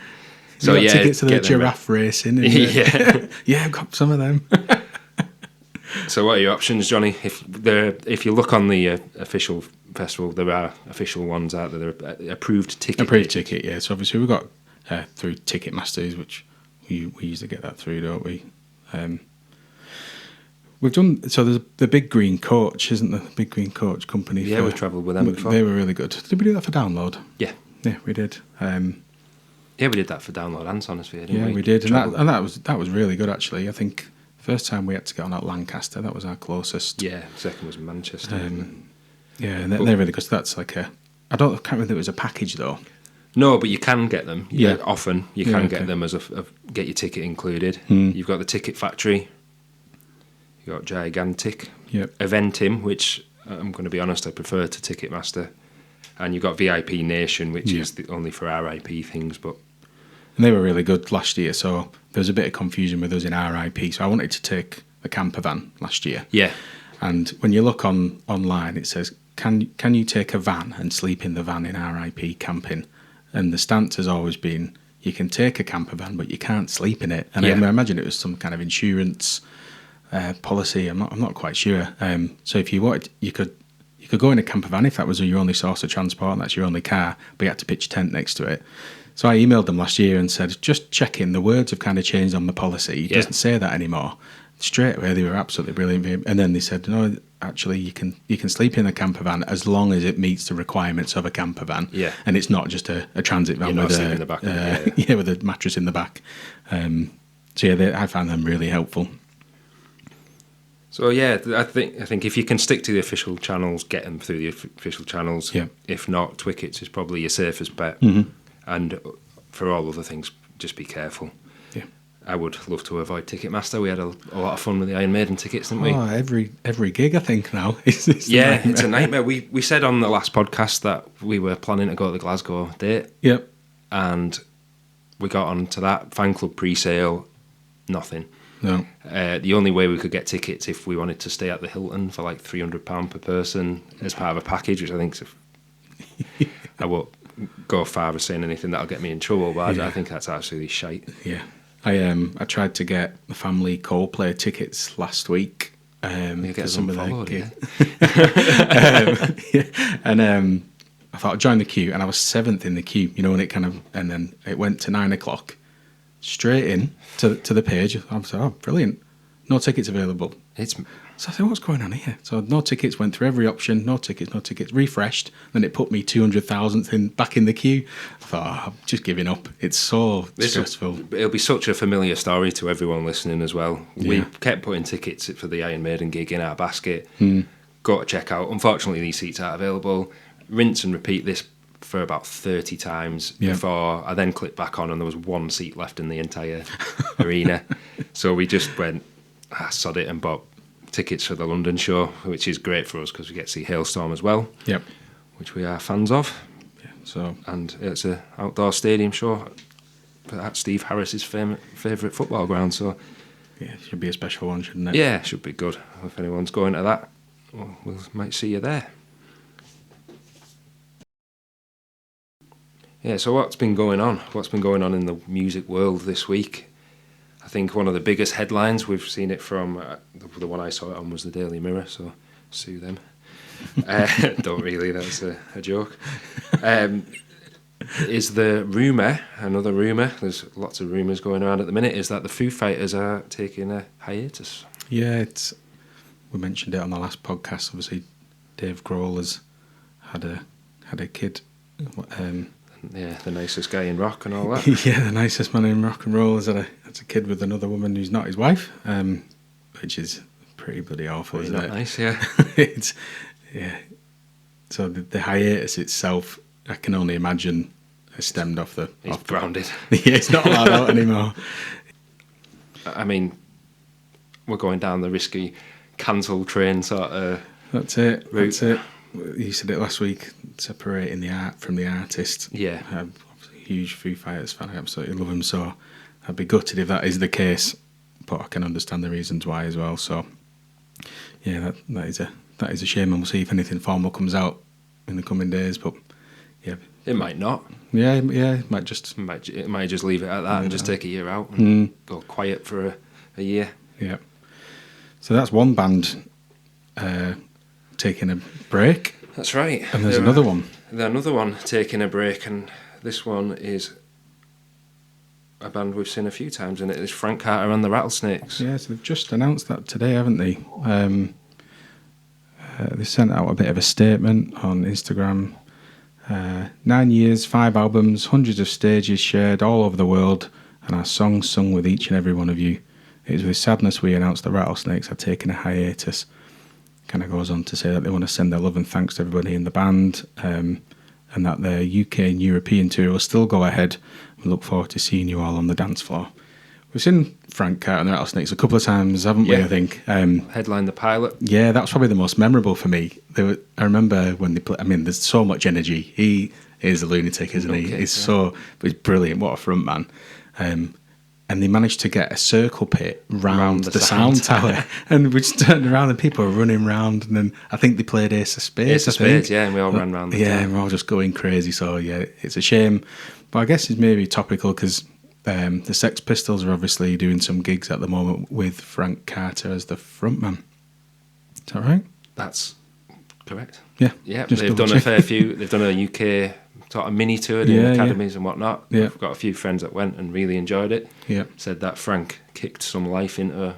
So yeah, tickets to the get them, giraffe racing. And Yeah. yeah, I've got some of them. So what are your options, Johnny? If you look on the official festival, there are official ones out there. There are approved ticket. Approved ticket, yeah. So obviously we've got through Ticketmasters, which we usually get that through, don't we? We've done, so there's the Big Green Coach, isn't there? The Big Green Coach company. Yeah, we've travelled with them before. They were really good. Did we do that for download? Yeah. Yeah, we did. Yeah, we did that for Download and Sonosphere, didn't Yeah, we? we did, Travelled- and that was really good actually. I think first time we had to get on at Lancaster, that was our closest. Yeah, second was Manchester. Yeah, and they're really good. So that's like I can't remember if it was a package though. No, but you can get them. Yeah. Often you Yeah, can okay. get them as get your ticket included. You've got the Ticket Factory. You've got Gigantic. Yep. Eventim, which I'm going to be honest, I prefer to Ticketmaster. And you've got VIP Nation, which is only for RIP things, but And they were really good last year, so there was a bit of confusion with us in RIP. So I wanted to take the camper van last year. yeah. And when you look online, it says, can you take a van and sleep in the van in RIP camping? And the stance has always been, you can take a camper van, but you can't sleep in it. And Yeah. I imagine it was some kind of insurance policy. I'm not quite sure. So if you wanted, you could go in a camper van if that was your only source of transport and that's your only car, but you had to pitch a tent next to it. So I emailed them last year and said, just check in. The words have kind of changed on the policy. It Yeah. doesn't say that anymore. Straight away, they were absolutely brilliant. And then they said, no, actually, you can sleep in a camper van as long as it meets the requirements of a camper van. Yeah. And it's not just a transit van You're not with sleeping in the back of it, yeah, with a mattress in the back. So yeah, I found them really helpful. So yeah, I think if you can stick to the official channels, get them through the official channels. Yeah. If not, Twickets is probably your safest bet. Mm-hmm. And for all other things, just be careful. Yeah. I would love to avoid Ticketmaster. We had a lot of fun with the Iron Maiden tickets, didn't we? Oh, every gig I think now. It's It's a nightmare. We said on the last podcast that we were planning to go to the Glasgow date, Yep. and we got on to that fan club pre-sale. Nothing. No. The only way we could get tickets if we wanted to stay at the Hilton for like £300 per person as part of a package, which I think I won't go far as saying anything that'll get me in trouble, but I think that's absolutely shite. Yeah. I tried to get the family Coldplay tickets last week. You get some followed, yeah. And I thought I'd join the queue, and I was 7th in the queue, and then it went to 9 o'clock, straight in to the page. I was like, oh, brilliant. No tickets available. So I said, what's going on here? So no tickets, went through every option, no tickets, refreshed. Then it put me 200,000th back in the queue. I thought, I'm just giving up. It's so stressful. It'll be such a familiar story to everyone listening as well. Yeah. We kept putting tickets for the Iron Maiden gig in our basket. Go to check out. Unfortunately, these seats aren't available. Rinse and repeat this for about 30 times before I then clicked back on and there was one seat left in the entire arena. So we just went, sod it, and bought tickets for the London show, which is great for us because we get to see Hailstorm as well. Yep. Which we are fans of. Yeah. So and it's an outdoor stadium show at Steve Harris's favourite football ground. So yeah, it should be a special one, shouldn't it? yeah, it should be good. If anyone's going to that, we might see you there. Yeah, so what's been going on? What's been going on in the music world this week? I think one of the biggest headlines, we've seen it from, the one I saw it on was the Daily Mirror, so sue them. Don't really, that's a joke. Is the rumour, another rumour, there's lots of rumours going around at the minute, is that the Foo Fighters are taking a hiatus. Yeah, we mentioned it on the last podcast. Obviously, Dave Grohl has had a kid. Yeah, the nicest guy in rock and all that. Yeah, the nicest man in rock and roll has had a kid with another woman who's not his wife, which is pretty bloody awful, isn't it? Nice, yeah. Yeah. So the hiatus itself, I can only imagine, has stemmed off the... He's grounded. Yeah, it's not allowed out anymore. I mean, we're going down the risky cancel train sort of That's it. route. That's it. You said it last week, separating the art from the artist. Yeah. I'm a huge Foo Fighters fan. I absolutely love them. So I'd be gutted if that is the case, but I can understand the reasons why as well. So yeah, that is a shame, and we'll see if anything formal comes out in the coming days. But yeah, It might not. yeah, it might just It might just leave it at that and just take a year out and go quiet for a year. yeah. So that's one band taking a break, That's right. and there's another one. There's another one taking a break, and this one is a band we've seen a few times, and it is Frank Carter and the Rattlesnakes. Yeah, so they've just announced that today, haven't they? They sent out a bit of a statement on Instagram. 9 years, 5 albums, hundreds of stages shared all over the world, and our songs sung with each and every one of you. It is with sadness we announce the Rattlesnakes are taking a hiatus. Kind of goes on to say that they want to send their love and thanks to everybody in the band, and that their UK and European tour will still go ahead. We look forward to seeing you all on the dance floor. We've seen Frank Carter and the Rattlesnakes a couple of times, haven't we, Yeah. I think? Headline The Pilot. Yeah, that's probably the most memorable for me. I remember when they play. I mean, there's so much energy. He is a lunatic, isn't he? Okay, He's yeah. he's brilliant. What a front man. And they managed to get a circle pit round the sound tower. And we just turned around and people were running around. And then I think they played Ace of Spades. Ace of Spades, yeah, and we all ran round the Yeah, tower. and we're all just going crazy. So, yeah, it's a shame. But I guess it's maybe topical because the Sex Pistols are obviously doing some gigs at the moment with Frank Carter as the frontman. Is that right? That's correct. Yeah. Yeah, just they've double done a check. fair few. They've done a UK sort of mini tour doing Yeah, academies and whatnot. Yeah. I've got a few friends that went and really enjoyed it. Yeah. Said that Frank kicked some life into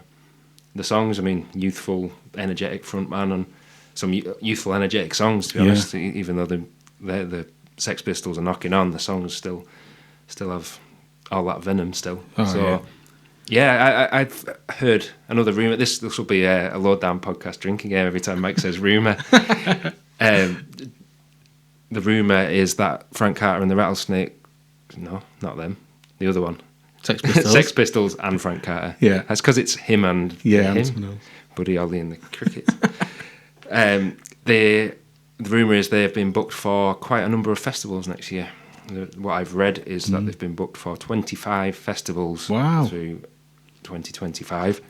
the songs. I mean, youthful, energetic frontman and some youthful, energetic songs. To be Yeah. honest, even though the Sex Pistols are knocking on, the songs still have all that venom still. Oh, so. Yeah, I've heard another rumour. This will be a low down podcast drinking game every time Mike says rumour. The rumour is that Frank Carter and the Rattlesnake, no, not them, the other one, Sex Pistols. Sex Pistols and Frank Carter. Yeah. That's because it's him and and him. someone else. Buddy Holly and the Crickets. The rumour is they've been booked for quite a number of festivals next year. What I've read is that they've been booked for 25 festivals Wow. through 2025.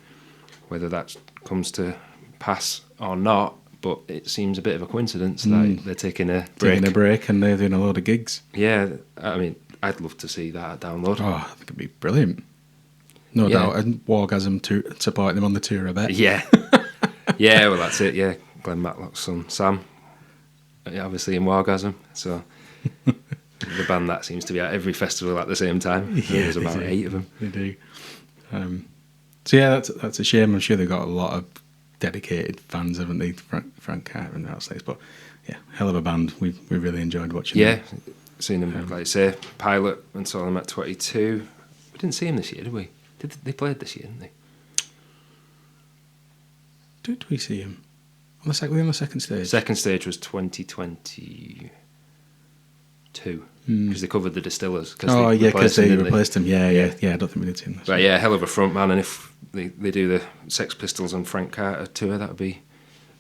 Whether that comes to pass or not, but it seems a bit of a coincidence that they're taking a break. Taking a break and they're doing a load of gigs. Yeah, I mean, I'd love to see that at Download. Oh, I think it'd be brilliant. No Yeah. doubt. And Wargasm to supporting them on the tour, I bet. Yeah. Yeah, well, that's it, yeah. Glenn Matlock's son, Sam, obviously in Wargasm. So the band that seems to be at every festival at the same time. There's about they do. 8 of them. They do. So yeah, that's a shame. I'm sure they've got a lot of dedicated fans, haven't they? Frank Carter and the Outslays. But yeah, hell of a band. We really enjoyed watching Yeah, them. seen them, like I say, Pilot and saw them at 22. We didn't see them this year, did we? They played this year, didn't they? Did we see him? On the second stage? Second stage was 2022 because they covered the Distillers. Oh, yeah, because they didn't replaced him. Yeah. I don't think we did see him. But yeah, hell of a front man, and if they do the Sex Pistols and Frank Carter tour, that'd be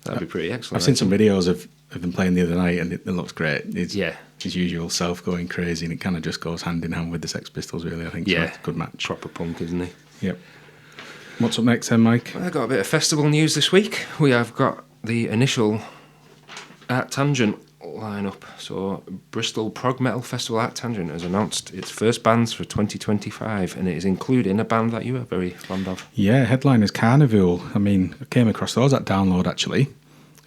pretty excellent. I've seen some videos of them playing the other night, and it looks great. It's Yeah. his usual self going crazy, and it kind of just goes hand in hand with the Sex Pistols, really, I think. So Yeah, it's a good match. proper punk, isn't he? Yep. What's up next then, Mike? I got a bit of festival news this week. We have got the initial Art Tangent lineup. So Bristol Prog Metal Festival Art Tangent has announced its first bands for 2025, and it is including a band that you are very fond of. Yeah, headline is Carnival. I mean, I came across those at Download, actually.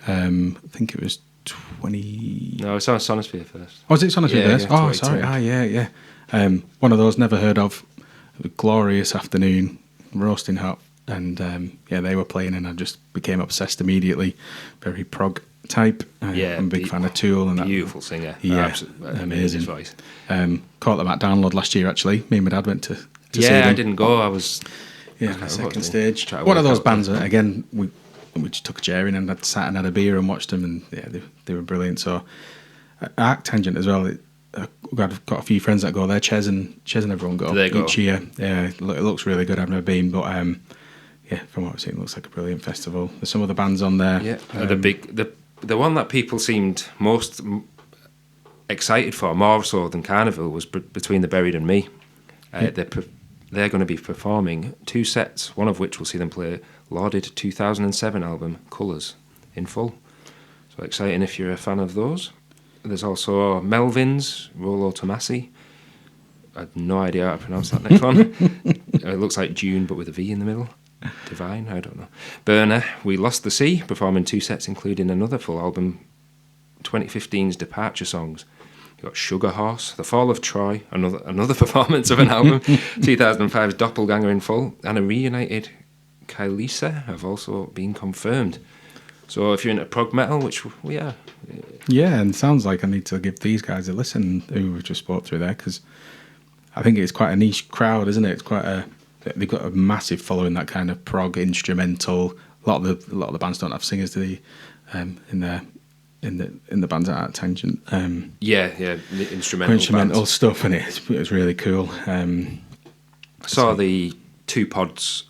I think it was 20... No, it's on Sonosphere first. Oh, was it Sonosphere Yeah, first? yeah, Oh, 22. sorry. Yeah. One of those never heard of. A glorious afternoon, roasting hot. And they were playing, and I just became obsessed immediately. Very prog type. I'm a big fan of Tool. And Beautiful singer. Yeah, Absolutely amazing voice. Caught them at Download last year, actually. Me and my dad went to see Yeah, them. I didn't go. I was... Yeah, Okay, the what second did stage. try to One of work those out bands, that. again, we just took a chair in and had sat and had a beer and watched them, and yeah, they were brilliant. So, Arc Tangent as well. I've got a few friends that go there. Ches and everyone go Do they go? each year. Yeah, it looks really good. I've never been, but yeah, from what I've seen, it looks like a brilliant festival. There's some other bands on there. Yeah, the one that people seemed most excited for, more so than Carnival, was Between the Buried and Me. They're going to be performing 2 sets, one of which will see them play lauded 2007 album Colours in full. So exciting if you're a fan of those. There's also Melvins, Rollo Tomasi. I have no idea how to pronounce that next one. It looks like June, but with a V in the middle. Divine, I don't know. Burner, We Lost the Sea, performing 2 sets, including another full album, 2015's Departure Songs. You've got Sugar Horse, The Fall of Troy, another performance of an album, 2005's Doppelganger in full, and a reunited Kylisa have also been confirmed. So if you're into prog metal, which we are... Yeah, and sounds like I need to give these guys a listen who we've just spoke through there, because I think it's quite a niche crowd, isn't it? It's quite they've got a massive following, that kind of prog instrumental. A lot of the bands don't have singers, do they? In the bands at Tangent. The instrumental bands. Stuff, and it's really cool. I saw the 2 pods,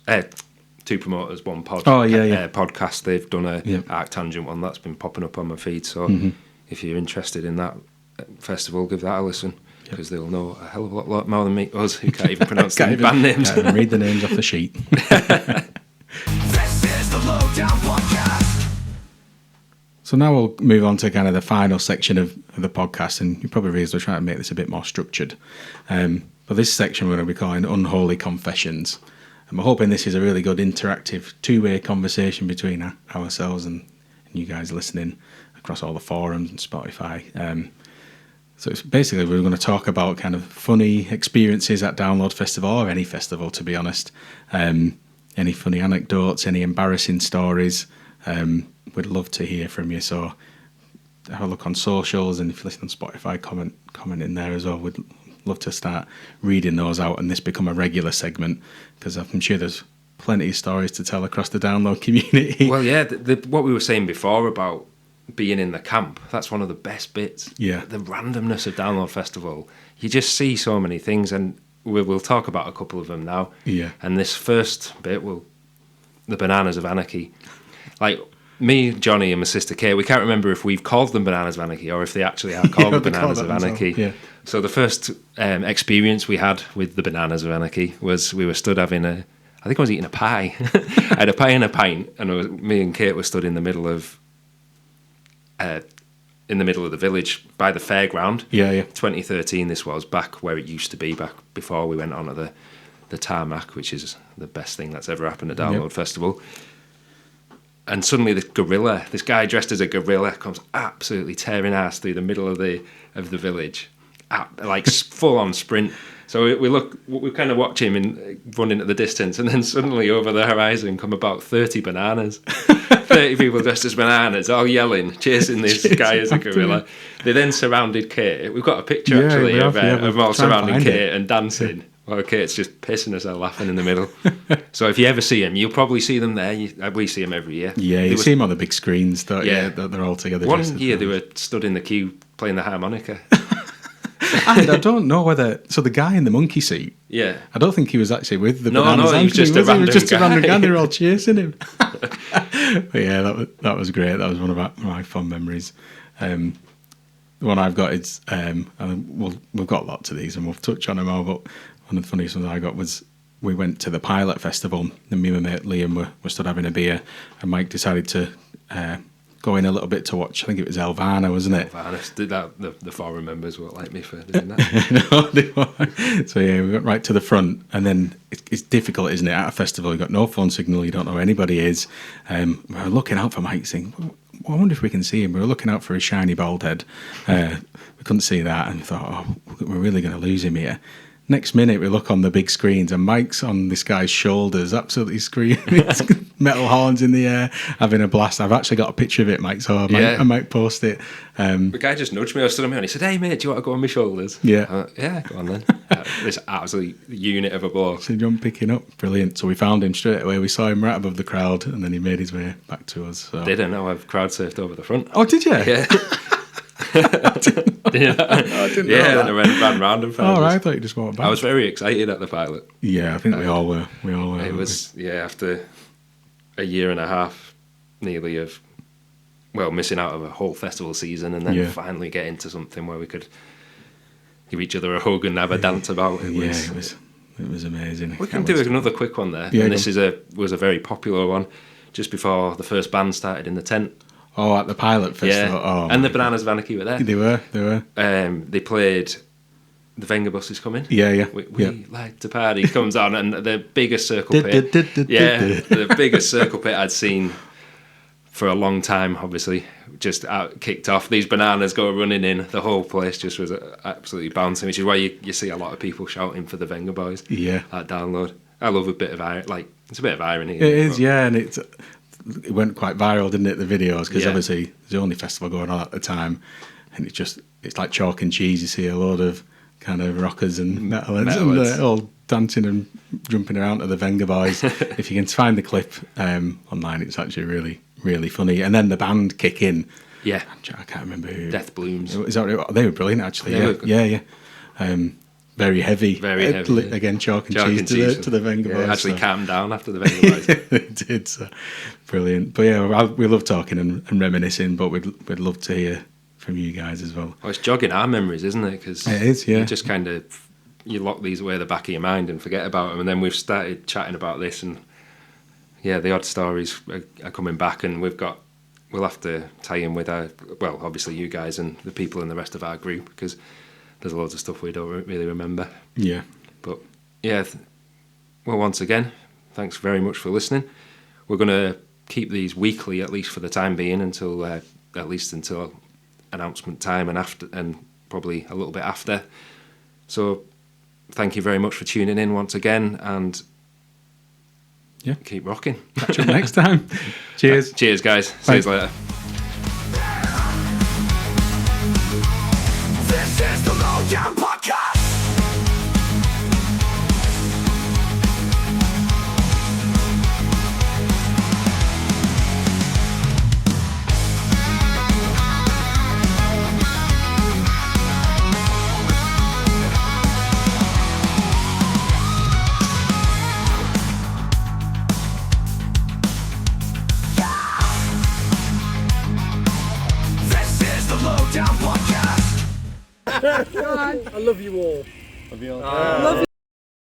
2 promoters, 1 pod. Oh, yeah. Podcast. They've done a Yeah. Arc Tangent one that's been popping up on my feed. So if you're interested in that festival, give that a listen, because they'll know a hell of a lot more than us, who can't even pronounce the band names. Can't even read the names off the sheet. This is the Lowdown Podcast. So now we'll move on to kind of the final section of the podcast, and you probably realize we're trying to make this a bit more structured. But this section we're going to be calling Unholy Confessions. And we're hoping this is a really good interactive 2-way conversation between ourselves and you guys listening across all the forums and Spotify. So it's basically we're going to talk about kind of funny experiences at Download Festival, or any festival, to be honest. Any funny anecdotes, any embarrassing stories. We'd love to hear from you. So have a look on socials, and if you listen on Spotify, comment in there as well. We'd love to start reading those out and this become a regular segment, because I'm sure there's plenty of stories to tell across the Download community. Well, yeah, what we were saying before about being in the camp, that's one of the best bits. Yeah. The randomness of Download Festival. You just see so many things, and we'll talk about a couple of them now. Yeah. And this first bit, the Bananas of Anarchy. Like, me, Johnny, and my sister Kate, we can't remember if we've called them Bananas of Anarchy or if they actually are called the Bananas of Anarchy. Yeah. So the first experience we had with the Bananas of Anarchy was we were stood having I think I was eating a pie. I had a pie and a pint, and me and Kate were stood in the middle of the village by the fairground. Yeah, yeah. 2013 this was, back where it used to be, back before we went on to the tarmac, which is the best thing that's ever happened at Download Festival. And suddenly this guy dressed as a gorilla comes absolutely tearing ass through the middle of the village, like full on sprint. So we kind of watch him running at the distance, and then suddenly over the horizon come about 30 bananas. 30 people dressed as bananas, all yelling, chasing this guy as a gorilla. They then surrounded Kate. We've got a picture actually of them all surrounding Kate and dancing. Well, Kate's just pissing herself laughing in the middle. So if you ever see them, you'll probably see them there. We see them every year. Yeah, you see them on the big screens, don't you? That they're all together. One year they were stood in the queue playing the harmonica. And I don't know whether... So the guy in the monkey seat, Yeah. I don't think he was actually with the No, bananas. he was just a random guy. They were all chasing him. But yeah, that was great. That was one of my fun memories. The one I've got is... we've got lots of these and we'll touch on them all, but one of the funniest ones I got was we went to the Pilot Festival and me and my mate Liam were stood having a beer and Mike decided to go in a little bit to watch, I think it was Elvana, wasn't it? Elvana, did that, the forum members won't like me for doing that. No, they weren't. So yeah, we got right to the front and then it's difficult, isn't it? At a festival, you've got no phone signal, you don't know who anybody is. We were looking out for Mike saying, well, I wonder if we can see him. We were looking out for his shiny bald head. We couldn't see that and thought, we're really going to lose him here. Next minute, we look on the big screens and Mike's on this guy's shoulders, absolutely screaming, metal horns in the air, having a blast. I've actually got a picture of it, Mike, so I might post it. The guy just nudged me. I was stood on me and he said, "Hey, mate, do you want to go on my shoulders?" Yeah. Yeah, go on then. This absolute unit of a bloke. So John picking up, brilliant. So we found him straight away. We saw him right above the crowd and then he made his way back to us. So. Didn't know I've crowd surfed over the front. Oh, did you? Yeah. I didn't know then I ran round and found us. us. I thought you just walked back. I was very excited at the Pilot. Yeah, I think we all were. It was, after a year and a half nearly of, missing out of a whole festival season and then finally get into something where we could give each other a hug and have a dance about. It was amazing. We can do another quick one there. Yeah, and this was a very popular one just before the first band started in the tent. Oh, at the Pilot Festival. Yeah, oh, and the Bananas of Anarchy were there. They were. They played The Venga Bus Is Coming. Yeah. We like to party comes on, and the biggest circle pit. The biggest circle pit I'd seen for a long time, obviously, just kicked off. These bananas go running in. The whole place just was absolutely bouncing, which is why you see a lot of people shouting for the Venga Boys at Download. I love a bit of it's a bit of irony. It is, and it went quite viral, didn't it, the videos, because obviously there's the only festival going on at the time, and it's like chalk and cheese. You see a load of kind of rockers and metalheads and they're all dancing and jumping around to the Venga Boys. If you can find the clip online, it's actually really, really funny. And then the band kick in. Yeah. I can't remember who. Death Blooms. They were brilliant, actually. Yeah. Very heavy. Again, chalk and cheese to the Venga Boys. Actually calmed down after the Venga Boys. It did. So. Brilliant. But yeah, we love talking and reminiscing, but we'd love to hear from you guys as well. Well, it's jogging our memories, isn't it? Because it is, yeah. You just kind of, you lock these away at the back of your mind and forget about them, and then we've started chatting about this, and the odd stories are coming back, and we'll have to tie in with obviously you guys and the people in the rest of our group, because there's loads of stuff we don't really remember. Yeah. But once again, thanks very much for listening. We're going to keep these weekly, at least for the time being, until announcement time and probably a little bit after. So thank you very much for tuning in once again, and keep rocking. Catch up next time. Cheers. Cheers, guys. See you later. This is the Lowdown Podcast. I love you all. Love you all.